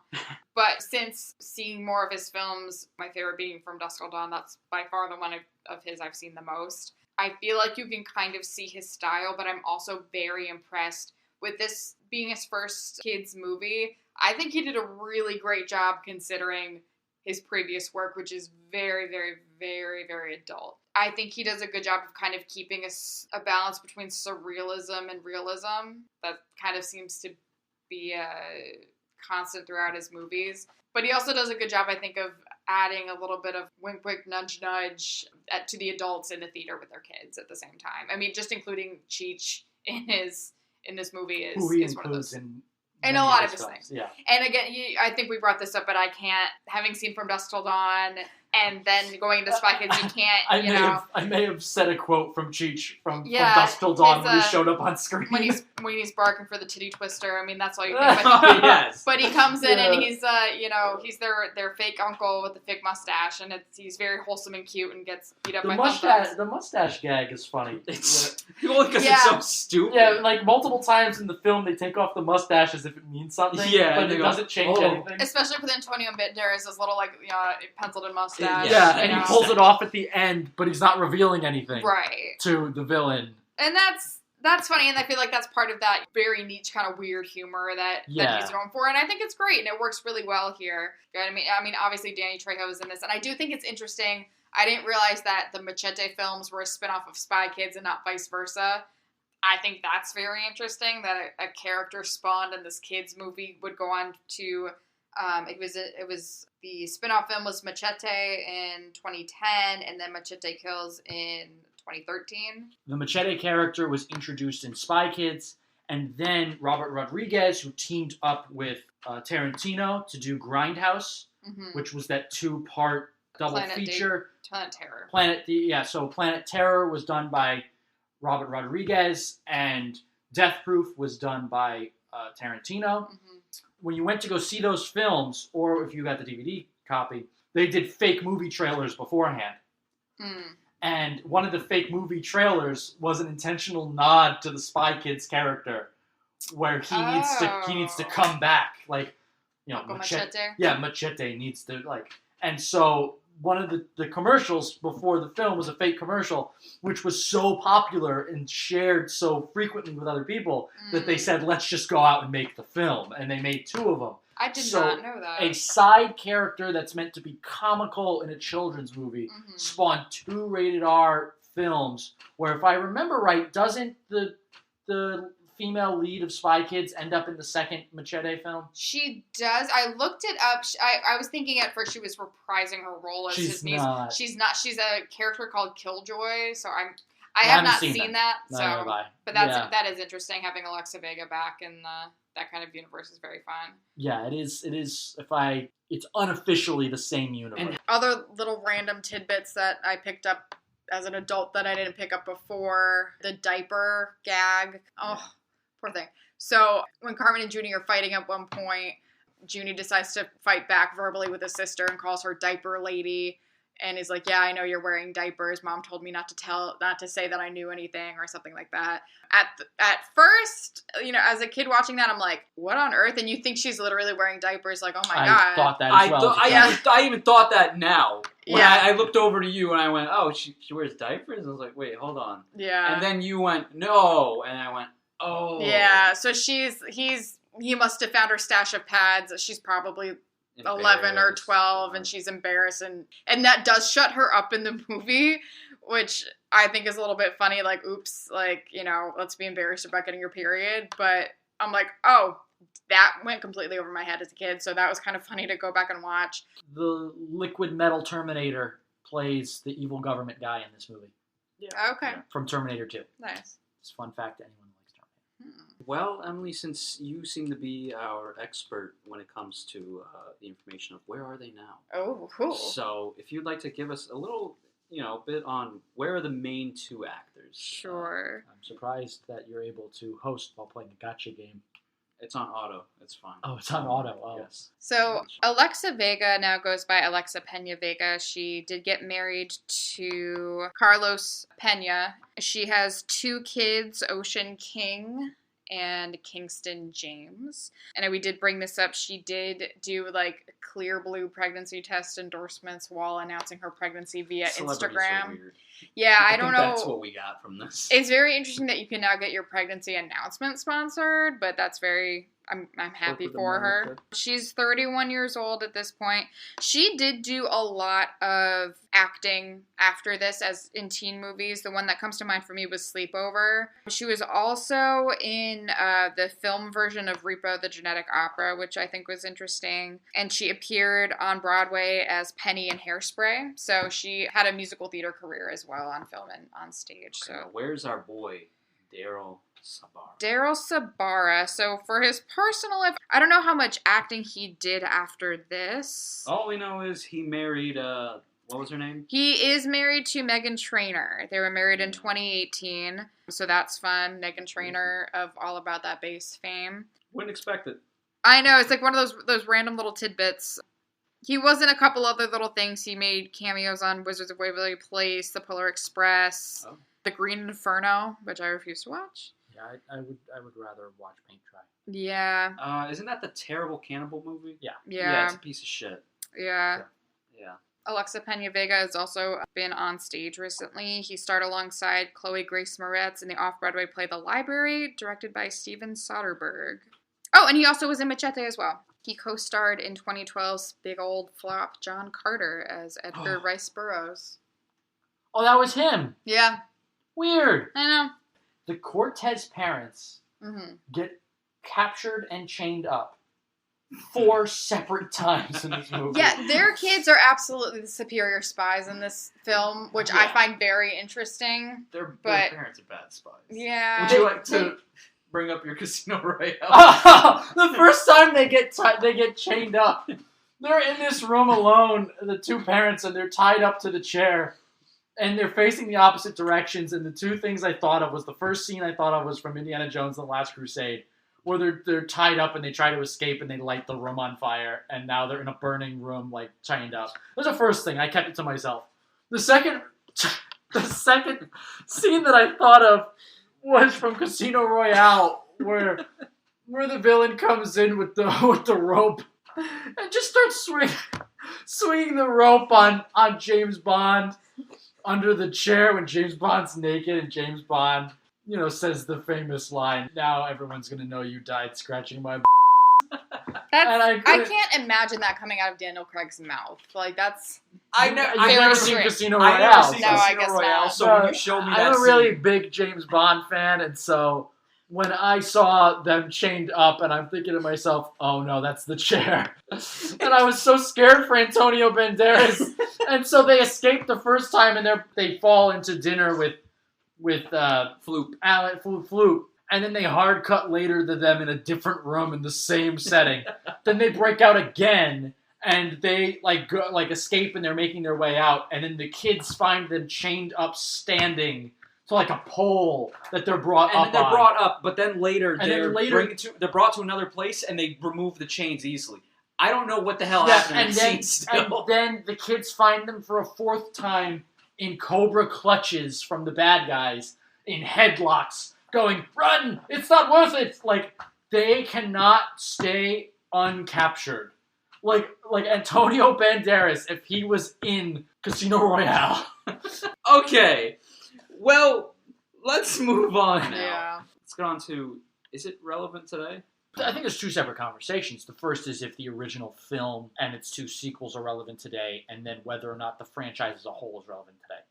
But since seeing more of his films, my favorite being From Dusk Till Dawn, that's by far the one of his I've seen the most. I feel like you can kind of see his style, but I'm also very impressed with this being his first kids movie. I think he did a really great job considering his previous work, which is very, very, very, very adult. I think he does a good job of kind of keeping a balance between surrealism and realism. That kind of seems to be constant throughout his movies. But he also does a good job, I think, of adding a little bit of wink, wink, nudge, nudge to the adults in the theater with their kids at the same time. I mean, just including Cheech in this movie is one of those. In a lot of his things. Yeah. And again, I think we brought this up, but I can't, having seen From Dusk Till Dawn and then going into Spy Kids, you can't, I may have said a quote from Cheech from Dusk Till Dawn when he showed up on screen. When he's barking for the titty twister, I mean, that's all you think about. Yes. But he comes in and he's, he's their fake uncle with the fake mustache, and he's very wholesome and cute and gets beat up by thumbtacks. The mustache gag is funny. It's so stupid. Yeah, like multiple times in the film they take off the mustache as if it means something, but it doesn't change anything. Especially with Antonio Banderas' little, penciled-in mustache. And he pulls it off at the end, but he's not revealing anything to the villain. And that's funny, and I feel like that's part of that very niche kind of weird humor that he's going for, and I think it's great, and it works really well here. I mean, obviously Danny Trejo is in this, and I do think it's interesting. I didn't realize that the Machete films were a spinoff of Spy Kids and not vice versa. I think that's very interesting that a character spawned in this kids movie would go on to. It was the spin-off film was Machete in 2010, and then Machete Kills in 2013. The Machete character was introduced in Spy Kids, and then Robert Rodriguez, who teamed up with Tarantino to do Grindhouse, which was that 2-part double feature. Planet Terror. So Planet Terror was done by Robert Rodriguez, and Death Proof was done by Tarantino. When you went to go see those films, or if you got the DVD copy, they did fake movie trailers beforehand. And one of the fake movie trailers was an intentional nod to the Spy Kids character, where he needs to come back, Machete. Yeah, Machete needs to and so one of the commercials before the film was a fake commercial, which was so popular and shared so frequently with other people that they said, let's just go out and make the film. And they made 2 of them. I did So, not know that. A side character that's meant to be comical in a children's movie Mhm. spawned 2 rated R films where, if I remember right, doesn't the female lead of Spy Kids end up in the second Machete film? She does. I looked it up. I was thinking at first she was reprising her role as She's his niece. not. She's not. She's a character called Killjoy. So I I have haven't not seen seen that. No, So, have I. but Yeah. that is interesting. Having Alexa Vega back in that kind of universe is very fun. Yeah, it is. It is. It's unofficially the same universe. And- Other little random tidbits that I picked up as an adult that I didn't pick up before. The diaper gag. Oh, poor thing. So when Carmen and Junie are fighting at one point, Junie decides to fight back verbally with his sister and calls her diaper lady. And is like, yeah, I know you're wearing diapers. Mom told me not to say that I knew anything or something like that. At first, as a kid watching that, I'm like, what on earth? And you think she's literally wearing diapers, like, oh my God. I thought that as well. I even thought that now. When Yeah. I looked over to you and I went, oh, she wears diapers? I was like, wait, hold on. Yeah. And then you went, no. And I went, oh. Yeah, so he must have found her stash of pads. She's probably 11 or 12 and she's embarrassed and that does shut her up in the movie, which I think is a little bit funny, like, oops, like, let's be embarrassed about getting your period. But I'm like, oh, that went completely over my head as a kid, so that was kind of funny to go back and watch. The liquid metal Terminator plays the evil government guy in this movie. Okay. From Terminator 2. Nice. It's a fun fact to anyone who likes Terminator. Well, Emily, since you seem to be our expert when it comes to the information of where are they now. Oh, cool. So if you'd like to give us a little, bit on where are the main 2 actors. Sure. I'm surprised that you're able to host while playing a gotcha game. It's on auto. It's fine. Oh, it's on auto. Oh. Yes. So Alexa Vega now goes by Alexa Pena Vega. She did get married to Carlos Pena. She has 2 kids, Ocean King and Kingston James. And we did bring this up. She did do clear blue pregnancy test endorsements while announcing her pregnancy via Celebrities Instagram. are weird. Yeah, I don't think know. That's what we got from this. It's very interesting that you can now get your pregnancy announcement sponsored, but that's I'm happy Corporate for her. America. She's 31 years old at this point. She did do a lot of acting after this as in teen movies. The one that comes to mind for me was Sleepover. She was also in the film version of Repo the Genetic Opera, which I think was interesting. And she appeared on Broadway as Penny in Hairspray. So she had a musical theater career as well on film and on stage. Okay, So now where's our boy, Daryl Sabara? Daryl Sabara. So for his personal life, I don't know how much acting he did after this. All we know is he married, what was her name? He is married to Meghan Trainor. They were married in 2018, so that's fun. Meghan Trainor of All About That Bass fame. Wouldn't expect it. I know, it's like one of those random little tidbits. He was in a couple other little things. He made cameos on Wizards of Waverly Place, The Polar Express, Oh. The Green Inferno, which I refuse to watch. Yeah, I would rather watch paint dry. Yeah. Isn't that the terrible cannibal movie? Yeah. Yeah. it's a piece of shit. Yeah. Yeah. Alexa Pena Vega has also been on stage recently. He starred alongside Chloe Grace Moretz in the off-Broadway play The Library, directed by Steven Soderbergh. Oh, and he also was in Machete as well. He co-starred in 2012's big old flop John Carter as Edgar Rice Burroughs. Oh, that was him. Yeah, Weird. I know. The Cortez parents Mm-hmm. get captured and chained up 4 separate times in this movie. Yeah, their kids are absolutely the superior spies in this film, which I Yeah. find very interesting. Their But- parents are bad spies. Yeah. Would you like to bring up your Casino Royale? The first time they get chained up, they're in this room alone, the 2 parents, and they're tied up to the chair, and they're facing the opposite directions. And the 2 things I thought of was the first scene I thought of was from Indiana Jones and the Last Crusade, where they're tied up and they try to escape and they light the room on fire, and now they're in a burning room, like, chained up. That was the first thing. I kept it to myself. The second scene that I thought of was from Casino Royale, where the villain comes in with the rope and just starts swinging the rope on James Bond under the chair when James Bond's naked, and James Bond, says the famous line, "Now everyone's gonna know you died scratching my." I couldn't- can't imagine that coming out of Daniel Craig's mouth. Like that's I've You've never never seen seen Strange. Casino I've Royale. never seen No, I Casino guess Royale, not. so when you showed me that I'm a scene, really big James Bond fan, and so when I saw them chained up, and I'm thinking to myself, "Oh no, that's the chair," and I was so scared for Antonio Banderas, and so they escape the first time, and they fall into dinner with Floop. Floop, and then they hard cut later to them in a different room in the same setting. Then they break out again. And they escape, and they're making their way out, and then the kids find them chained up, standing to like a pole that they're brought And up then they're on. brought up, but then later And then they're brought to another place, and they remove the chains easily. I don't know what the hell Yeah, happened in and that then, scene and still. then the kids find them for a fourth time in cobra clutches from the bad guys, in headlocks, going, "Run! It's not worth it!" Like, they cannot stay uncaptured. Like Antonio Banderas, if he was in Casino Royale. Okay, well, let's move on now. yeah. Let's get on to, is it relevant today? I think there's two separate conversations. The first is if the original film and its two sequels are relevant today, and then whether or not the franchise as a whole is relevant today.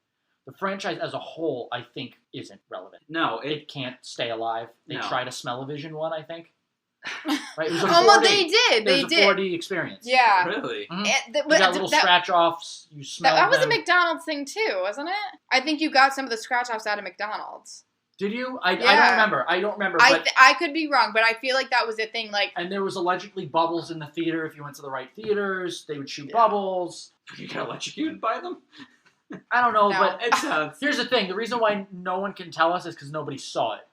The franchise as a whole, I think, isn't relevant. No, It can't stay alive. They No. tried a smell-o-vision one, I think. Right? It was a Oh, well, 4D. they did. It They was a did. 4D experience. Yeah. really. Mhm. It- You got little scratch-offs. You smell that was a them. McDonald's thing too, wasn't it? I think you got some of the scratch offs out of McDonald's. Did you? I Yeah. don't remember. I don't remember. But I could be wrong, but I feel like that was a thing. Like, and there was allegedly bubbles in the theater. If you went to the right theaters, they would shoot Yeah. bubbles. You got electrocuted by them? I don't know, No. but It sounds... here's the thing. The reason why no one can tell us is because nobody saw it.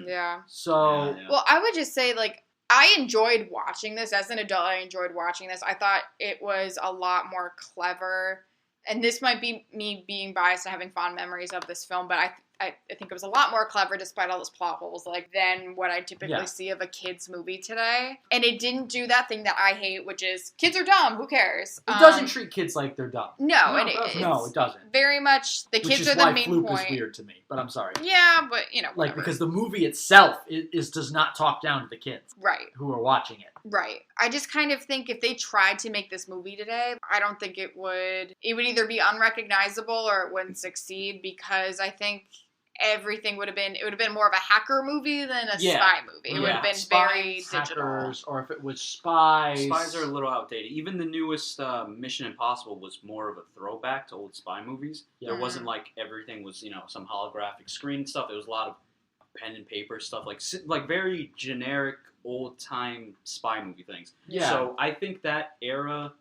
yeah. So, Yeah. Well, I would just say, like, I enjoyed watching this. As an adult, I enjoyed watching this. I thought it was a lot more clever. And this might be me being biased and having fond memories of this film, but I think it was a lot more clever despite all those plot holes, like, than what I typically Yeah. see of a kid's movie today. And it didn't do that thing that I hate, which is kids are dumb. Who cares? it doesn't treat kids like they're dumb. No, No, and it doesn't. No, it doesn't. very much the Which kids is are the why main Floop point. is weird to me, but I'm sorry. Yeah, but you know, Like, whatever. because the movie itself does not talk down to the kids right. who are watching it. Right. I just kind of think if they tried to make this movie today, I don't think it would either be unrecognizable or it wouldn't succeed, because I think everything would have been more of a hacker movie than a Yeah. spy movie. It would Yeah. have been Spies, very digital. Hackers, or if it was spies. Spies are a little outdated. Even the newest Mission Impossible was more of a throwback to old spy movies. Yeah. There wasn't like everything was, some holographic screen stuff. There was a lot of pen and paper stuff, like very generic old time spy movie things. Yeah. So I think that era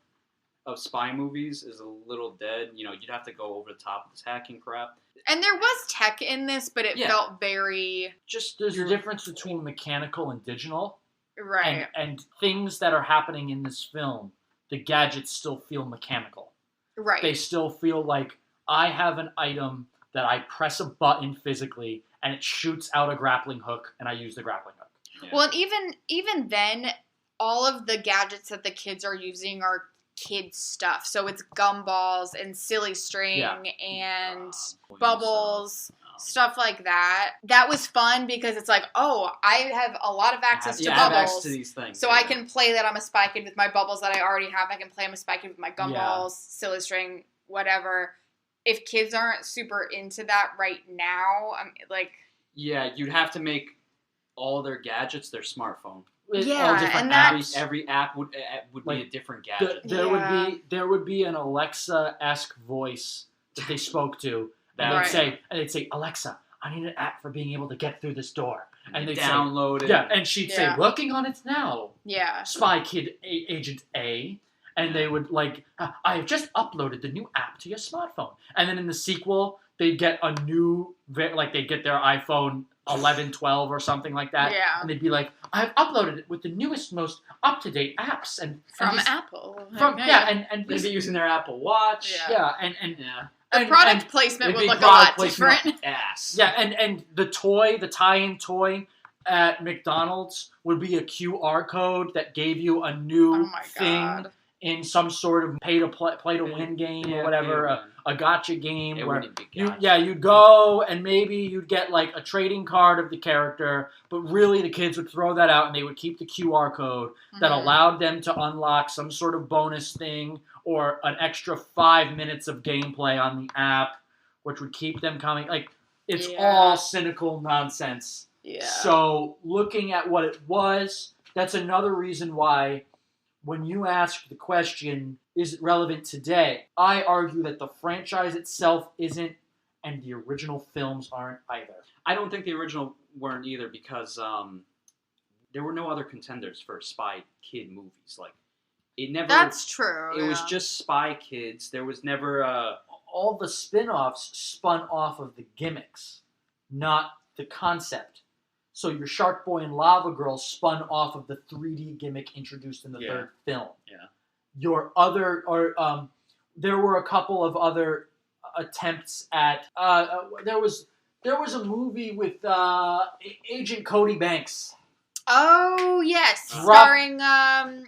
of spy movies is a little dead. You'd have to go over the top of this hacking crap. And there was tech in this, but it Yeah. felt very Just there's a difference between mechanical and digital. right. And things that are happening in this film, the gadgets still feel mechanical. Right. They still feel like I have an item that I press a button physically and it shoots out a grappling hook and I use the grappling hook. Yeah. Well, and even then, all of the gadgets that the kids are using are kid stuff. So it's gumballs and silly string Yeah. and Poison bubbles, stuff. stuff like that. That was fun because it's like, oh, I have a lot of access to I have bubbles. access to these things. So I can play that I'm a spy kid with my bubbles that I already have. I can play I'm a spy kid with my gumballs, silly string, whatever. If kids aren't super into that right now, I'm like... Yeah, you'd have to make all their gadgets their smartphone. With Yeah, all different and apps. Every app would Like, be a different gadget. There would be an Alexa-esque voice that they spoke to, and Right. they'd say, Alexa, I need an app for being able to get through this door. And they'd download say, it. yeah, and she'd say, Yeah. working on it now, Yeah. Spy Kid Agent A. And they would I have just uploaded the new app to your smartphone. And then in the sequel, they'd get a new, they'd get their iPhone 11, 12 or something like that. Yeah. And they'd be like, I have uploaded it with the newest, most up-to-date apps. And From these- Apple. From, Okay. yeah, and They'd these, be using their Apple Watch. Yeah. yeah, The and- product and- placement It'd would be look a product lot placement different. Ass. Yeah, and the tie-in toy at McDonald's would be a QR code that gave you a new Oh my thing god. in some sort of play to win game or whatever, a gotcha game It where wouldn't be gotcha. you'd go and maybe you'd get like a trading card of the character, but really the kids would throw that out and they would keep the QR code that allowed them to unlock some sort of bonus thing or an extra 5 minutes of gameplay on the app, which would keep them coming. Like, it's all cynical nonsense. Yeah. So looking at what it was, that's another reason why when you ask the question, is it relevant today? I argue that the franchise itself isn't, and the original films aren't either. I don't think the original weren't either because there were no other contenders for Spy Kid movies. Like, it never. That's true. It was just Spy Kids. There was never all the spin-offs spun off of the gimmicks, not the concept. So your Shark Boy and Lava Girl spun off of the 3D gimmick introduced in the third film. Yeah. Your other, there were a couple of other attempts at. There was a movie with Agent Cody Banks. Oh yes, starring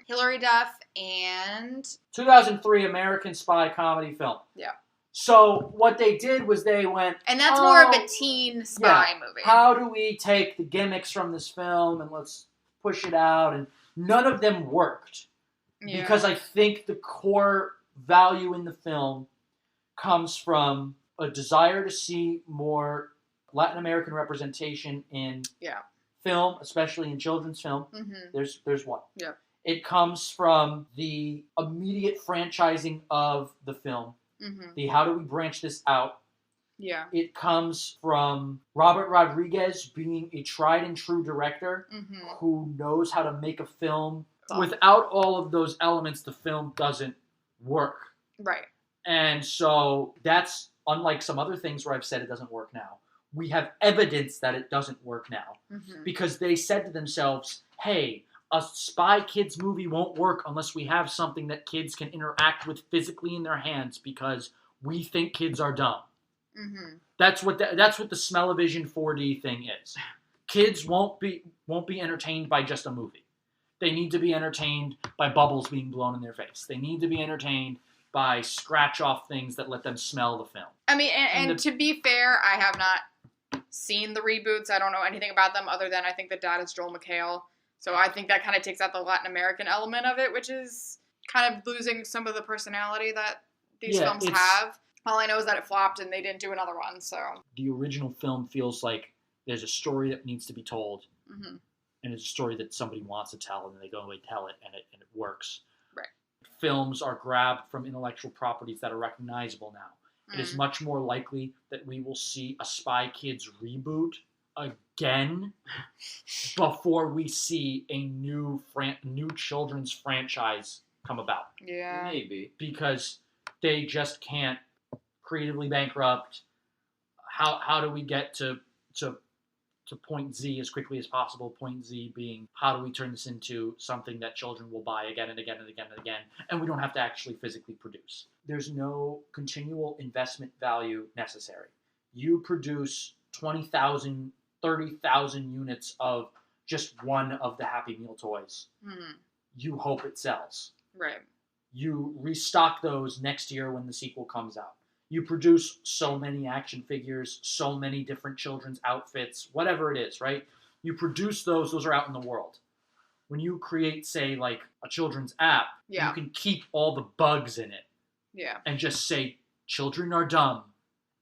Hilary Duff and 2003 American spy comedy film. Yeah. So what they did was they went, and that's more of a teen spy movie. How do we take the gimmicks from this film and let's push it out? And none of them worked because I think the core value in the film comes from a desire to see more Latin American representation in film, especially in children's film. Mm-hmm. There's one. Yeah. It comes from the immediate franchising of the film. Mm-hmm. The how do we branch this out? Yeah. It comes from Robert Rodriguez being a tried and true director who knows how to make a film. Without all of those elements, the film doesn't work. Right. And so that's unlike some other things where I've said it doesn't work now. We have evidence that it doesn't work now because they said to themselves, hey, a Spy Kids movie won't work unless we have something that kids can interact with physically in their hands because we think kids are dumb. Mm-hmm. That's what the Smell-O-Vision 4D thing is. Kids won't be entertained by just a movie. They need to be entertained by bubbles being blown in their face. They need to be entertained by scratch-off things that let them smell the film. I mean, and to be fair, I have not seen the reboots. I don't know anything about them other than I think the dad is Joel McHale. So I think that kind of takes out the Latin American element of it, which is kind of losing some of the personality that these films have. All I know is that it flopped and they didn't do another one. So the original film feels like there's a story that needs to be told, and it's a story that somebody wants to tell, and they go and they tell it, and it works. Right. Films are grabbed from intellectual properties that are recognizable now. It is much more likely that we will see a Spy Kids reboot again before we see a new children's franchise come about. Yeah. Maybe. Because they just can't creatively bankrupt. How do we get to point Z as quickly as possible? Point Z being, how do we turn this into something that children will buy again and again and again and again, and we don't have to actually physically produce? There's no continual investment value necessary. You produce 20,000, 30,000 units of just one of the Happy Meal toys. You hope it sells. Right. You restock those next year when the sequel comes out. You produce so many action figures, so many different children's outfits, whatever it is, right? You produce those are out in the world. When you create, say, like a children's app, you can keep all the bugs in it. Yeah. And just say, children are dumb,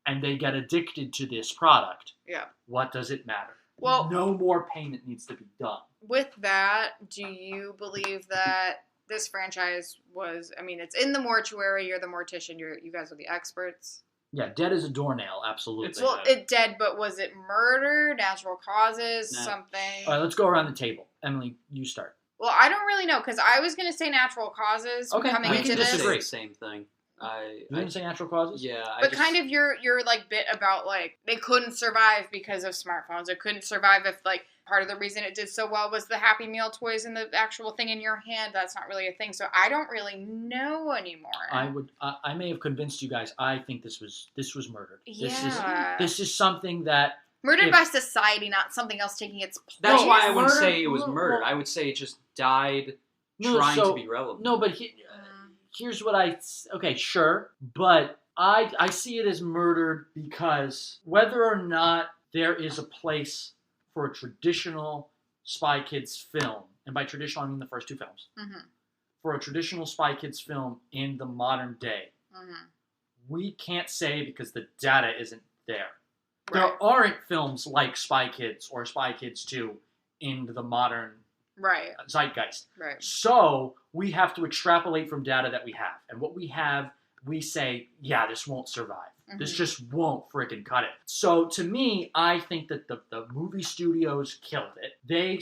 and they get addicted to this product. Yeah. What does it matter? Well, no more payment needs to be done. With that, do you believe that this franchise was, I mean, it's in the mortuary, you're the mortician, you guys are the experts. Yeah, dead as a doornail, absolutely. It's dead, but was it murder, natural causes, something? All right, let's go around the table. Emily, you start. Well, I don't really know, because I was going to say natural causes coming into this. Disagree. The same thing. You didn't say natural causes? Yeah. But kind of your like bit about like they couldn't survive because of smartphones. It couldn't survive if like part of the reason it did so well was the Happy Meal toys and the actual thing in your hand. That's not really a thing. So I don't really know anymore. I may have convinced you guys. I think this was murdered. Yeah. This is something that murdered by society, not something else taking its place. That's why I wouldn't say it was murdered. I would say it just died trying to be relevant. No, but here's what okay, sure, but I see it as murdered because whether or not there is a place for a traditional Spy Kids film, and by traditional I mean the first two films, for a traditional Spy Kids film in the modern day, we can't say because the data isn't there. Right. There aren't films like Spy Kids or Spy Kids 2 in the modern zeitgeist. Right. So we have to extrapolate from data that we have. And what we have, we say, yeah, this won't survive. This just won't freaking cut it. So to me, I think that the movie studios killed it. They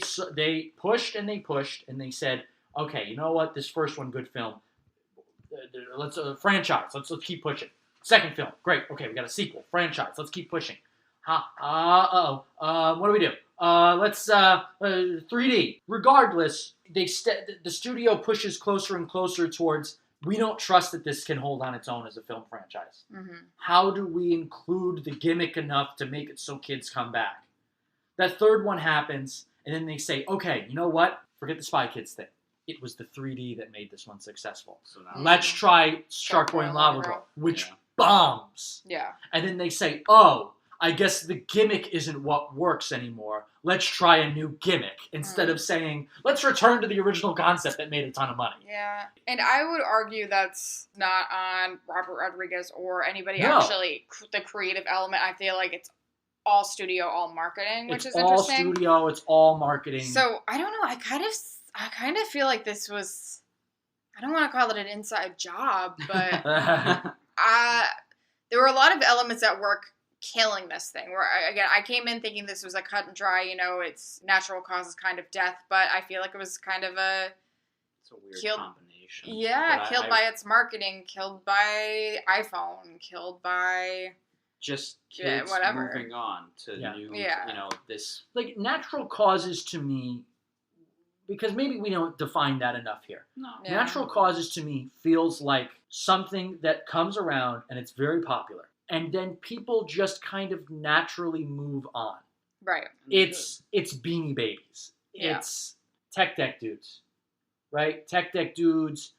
pushed and they pushed and they said, okay, you know what? This first one, good film. Let's franchise. Let's keep pushing. Second film, great. Okay, we got a sequel. Franchise. Let's keep pushing. What do we do? Let's 3D. Regardless, the studio pushes closer and closer towards. We don't trust that this can hold on its own as a film franchise. How do we include the gimmick enough to make it so kids come back? That third one happens, and then they say, okay, you know what? Forget the Spy Kids thing. It was the 3D that made this one successful. So let's try Shark Boy and Lava Girl, which bombs. Yeah. And then they say, oh, I guess the gimmick isn't what works anymore. Let's try a new gimmick instead of saying, let's return to the original concept that made a ton of money. Yeah. And I would argue that's not on Robert Rodriguez or anybody No. actually, the creative element. I feel like it's all studio, all marketing, which It's is all interesting. studio, it's all marketing. So, I don't know. I kind of feel like this was, I don't want to call it an inside job, but there were a lot of elements at work killing this thing. Where I came in thinking this was a cut and dry, it's natural causes kind of death, but I feel like it was kind of It's a weird combination. Yeah, But killed by its marketing, killed by iPhone, killed by just kids whatever. moving on to new, this. Like, natural causes to me, because maybe we don't define that enough here. No. Yeah. Natural causes to me feels like something that comes around and it's very popular. And then people just kind of naturally move on. right. It's Beanie Babies. Yeah. It's Tech Deck Dudes. Right? Tech Deck Dudes.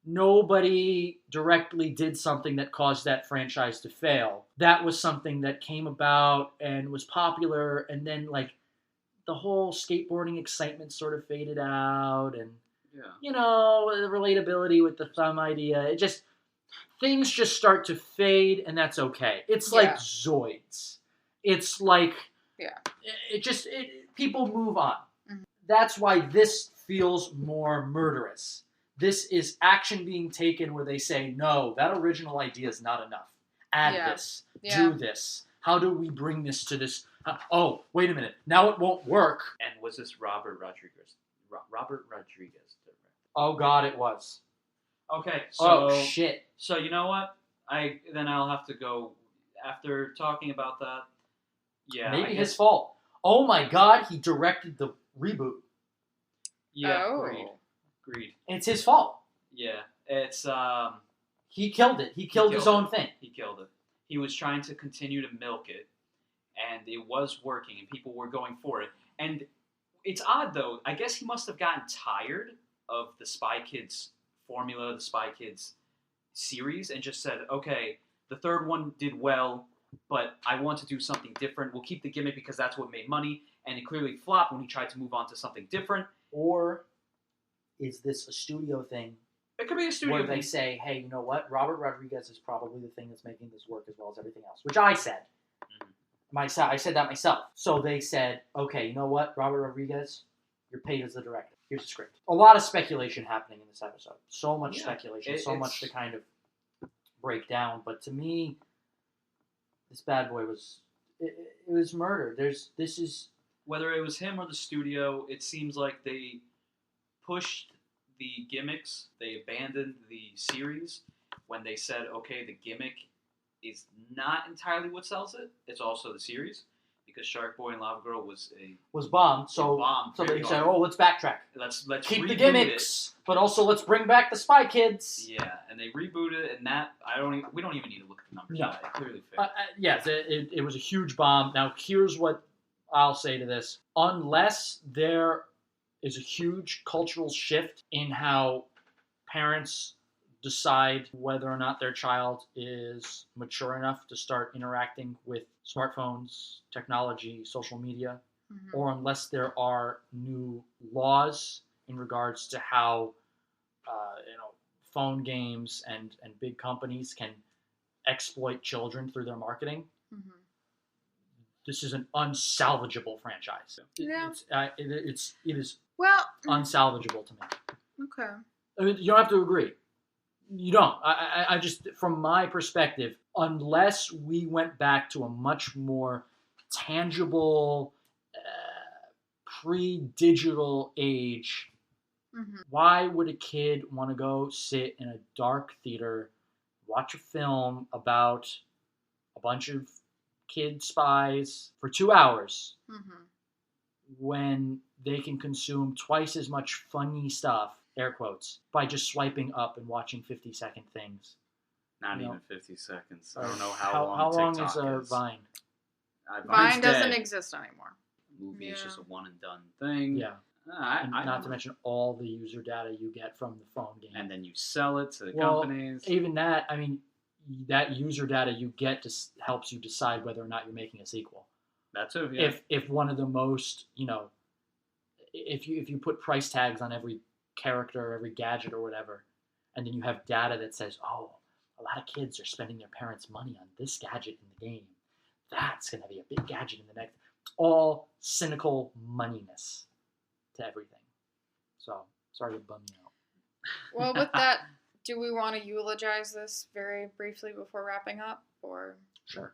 Nobody directly did something that caused that franchise to fail. That was something that came about and was popular, and then the whole skateboarding excitement sort of faded out, and the relatability with the thumb idea. Things just start to fade, and that's okay. It's like Zoids. It's like people move on. That's why this feels more murderous. This is action being taken where they say, no, that original idea is not enough. Add this. Do this. How do we bring this to this? Oh, wait a minute. Now it won't work. And was this Robert Rodriguez? Robert Rodriguez. Oh, God, it was. Okay, so... Oh, shit. So, you know what? I'll have to go, after talking about that, Maybe his fault. Oh, my God, he directed the reboot. Yeah, Oh. Agreed. It's his fault. Yeah, it's, He killed it. He killed his own thing. He killed it. He was trying to continue to milk it, and it was working, and people were going for it. And it's odd, though. I guess he must have gotten tired of the Spy Kids formula, the Spy Kids series, and just said, okay, the third one did well, but I want to do something different. We'll keep the gimmick because that's what made money, and it clearly flopped when he tried to move on to something different. Or is this a studio thing? It could be a studio where they thing. say, hey, you know what? Robert Rodriguez is probably the thing that's making this work as well as everything else, which I said. I said that myself. So they said, okay, you know what? Robert Rodriguez, you're paid as the director. Here's the script. A lot of speculation happening in this episode. So much speculation. So much to kind of break down. But to me, this bad boy was... It was murder. This is... Whether it was him or the studio, it seems like they pushed the gimmicks. They abandoned the series when they said, okay, the gimmick is not entirely what sells it. It's also the series. Because Shark Boy and Lava Girl was bombed. So they said, oh, let's backtrack. Let's keep the gimmicks, but also let's bring back the Spy Kids. Yeah, and they rebooted, and that we don't even need to look at the numbers. No, it clearly failed. Yes, it was a huge bomb. Now here's what I'll say to this: unless there is a huge cultural shift in how parents decide whether or not their child is mature enough to start interacting with smartphones, technology, social media, or unless there are new laws in regards to how phone games and big companies can exploit children through their marketing. This is an unsalvageable franchise. Yeah. It is Well, unsalvageable to me. okay. I mean, you don't have to agree. You don't. I just, from my perspective, unless we went back to a much more tangible, pre-digital age, why would a kid want to go sit in a dark theater, watch a film about a bunch of kid spies for 2 hours when they can consume twice as much funny stuff, air quotes, by just swiping up and watching 50-second things? Not You know, even 50 seconds. I don't know how long is TikTok is. Vine? Vine doesn't dead. exist anymore. Movie is Yeah. just a one and done thing. Yeah. I Not to mention all the user data you get from the phone game. And then you sell it to the Well, companies. even that, I mean, that user data you get helps you decide whether or not you're making a sequel. That too, yeah. If one of the most, if you put price tags on every character, every gadget or whatever, and then you have data that says, oh, a lot of kids are spending their parents' money on this gadget in the game, that's going to be a big gadget in the next. All cynical moneyness to everything. So, sorry to bum you out. Well, with that, do we want to eulogize this very briefly before wrapping up, or Sure.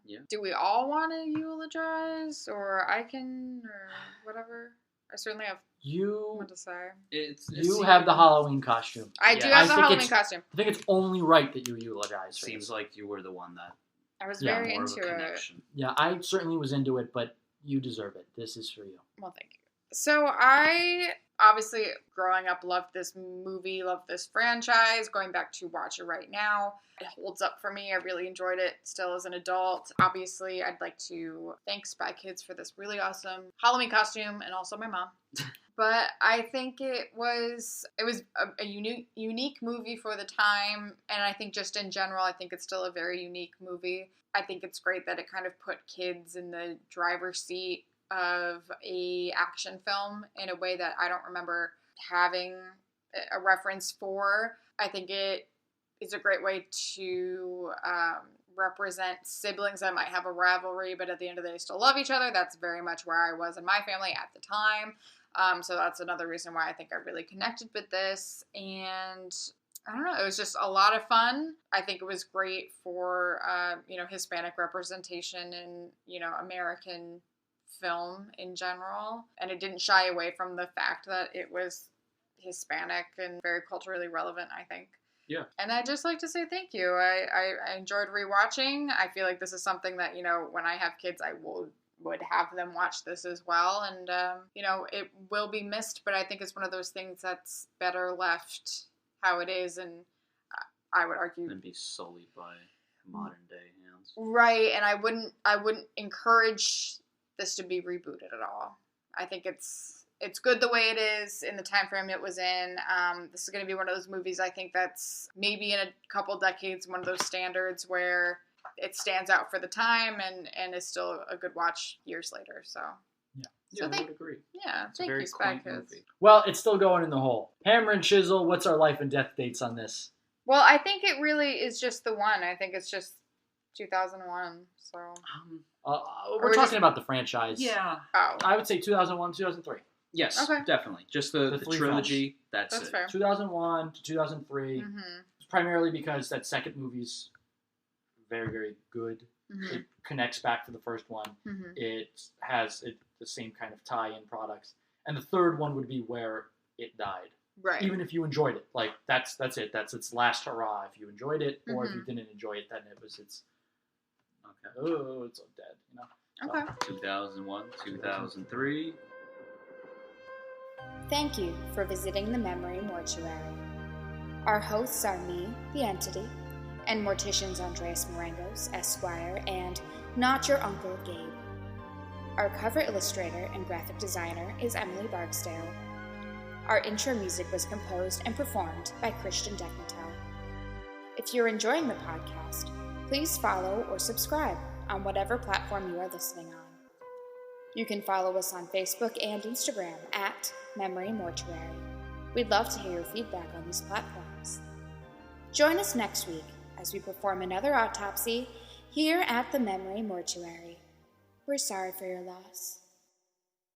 Yeah. do we all want to eulogize, or I can, or whatever? I certainly have You what to say. you have the Halloween costume. I do Yeah. have the I think Halloween it's- costume. I think it's only right that you eulogize. for Seems this. like you were the one that I was Yeah, very more of a into it. connection. Yeah, I certainly was into it, but you deserve it. This is for you. Well, thank you. So I obviously, growing up, loved this movie, loved this franchise. Going back to watch it right now, it holds up for me. I really enjoyed it still as an adult. Obviously, I'd like to thank Spy Kids for this really awesome Halloween costume, and also my mom. But I think it was a unique movie for the time, and I think just in general, I think it's still a very unique movie. I think it's great that it kind of put kids in the driver's seat of a action film in a way that I don't remember having a reference for. I think it is a great way to represent siblings that might have a rivalry, but at the end of the day still love each other. That's very much where I was in my family at the time. So that's another reason why I think I really connected with this. And I don't know, it was just a lot of fun. I think it was great for, Hispanic representation in, American film in general. And it didn't shy away from the fact that it was Hispanic and very culturally relevant, I think. Yeah. And I'd just like to say thank you. I enjoyed rewatching. I feel like this is something that, when I have kids, I would have them watch this as well. And, it will be missed, but I think it's one of those things that's better left how it is. And I would argue... And be sullied by modern day hands. Right, and I wouldn't encourage this to be rebooted at all. I think it's good the way it is in the time frame it was in. This is going to be one of those movies I think that's maybe in a couple decades one of those standards where it stands out for the time and is still a good watch years later. So Yeah, I would agree. Yeah, It's a thank very you, Spy quaint Kids. movie. Well, it's still going in the hole. Hammer and chisel, what's our life and death dates on this? Well, I think it really is just the one. I think it's just 2001. So. We're we talking just- about the franchise. Yeah. Oh. I would say 2001, 2003. Yes, Okay. definitely. Just the three trilogy. That's That's it. fair. 2001 to 2003. Mm-hmm. Primarily because that second movie's very, very good. Mm-hmm. It connects back to the first one. Mm-hmm. It has the same kind of tie-in products. And the third one would be where it died. Right. Even if you enjoyed it. Like, that's it. That's its last hurrah. If you enjoyed it, or if you didn't enjoy it, then it's Okay. oh, it's so dead, So, Okay. 2001, 2003. Thank you for visiting the Memory Mortuary. Our hosts are me, the Entity, and morticians Andreas Marangos, Esquire, and Not Your Uncle, Gabe. Our cover illustrator and graphic designer is Emily Barksdale. Our intro music was composed and performed by Christian Decknatell. If you're enjoying the podcast, please follow or subscribe on whatever platform you are listening on. You can follow us on Facebook and Instagram at Memory Mortuary. We'd love to hear your feedback on these platforms. Join us next week as we perform another autopsy here at the Memory Mortuary. We're sorry for your loss.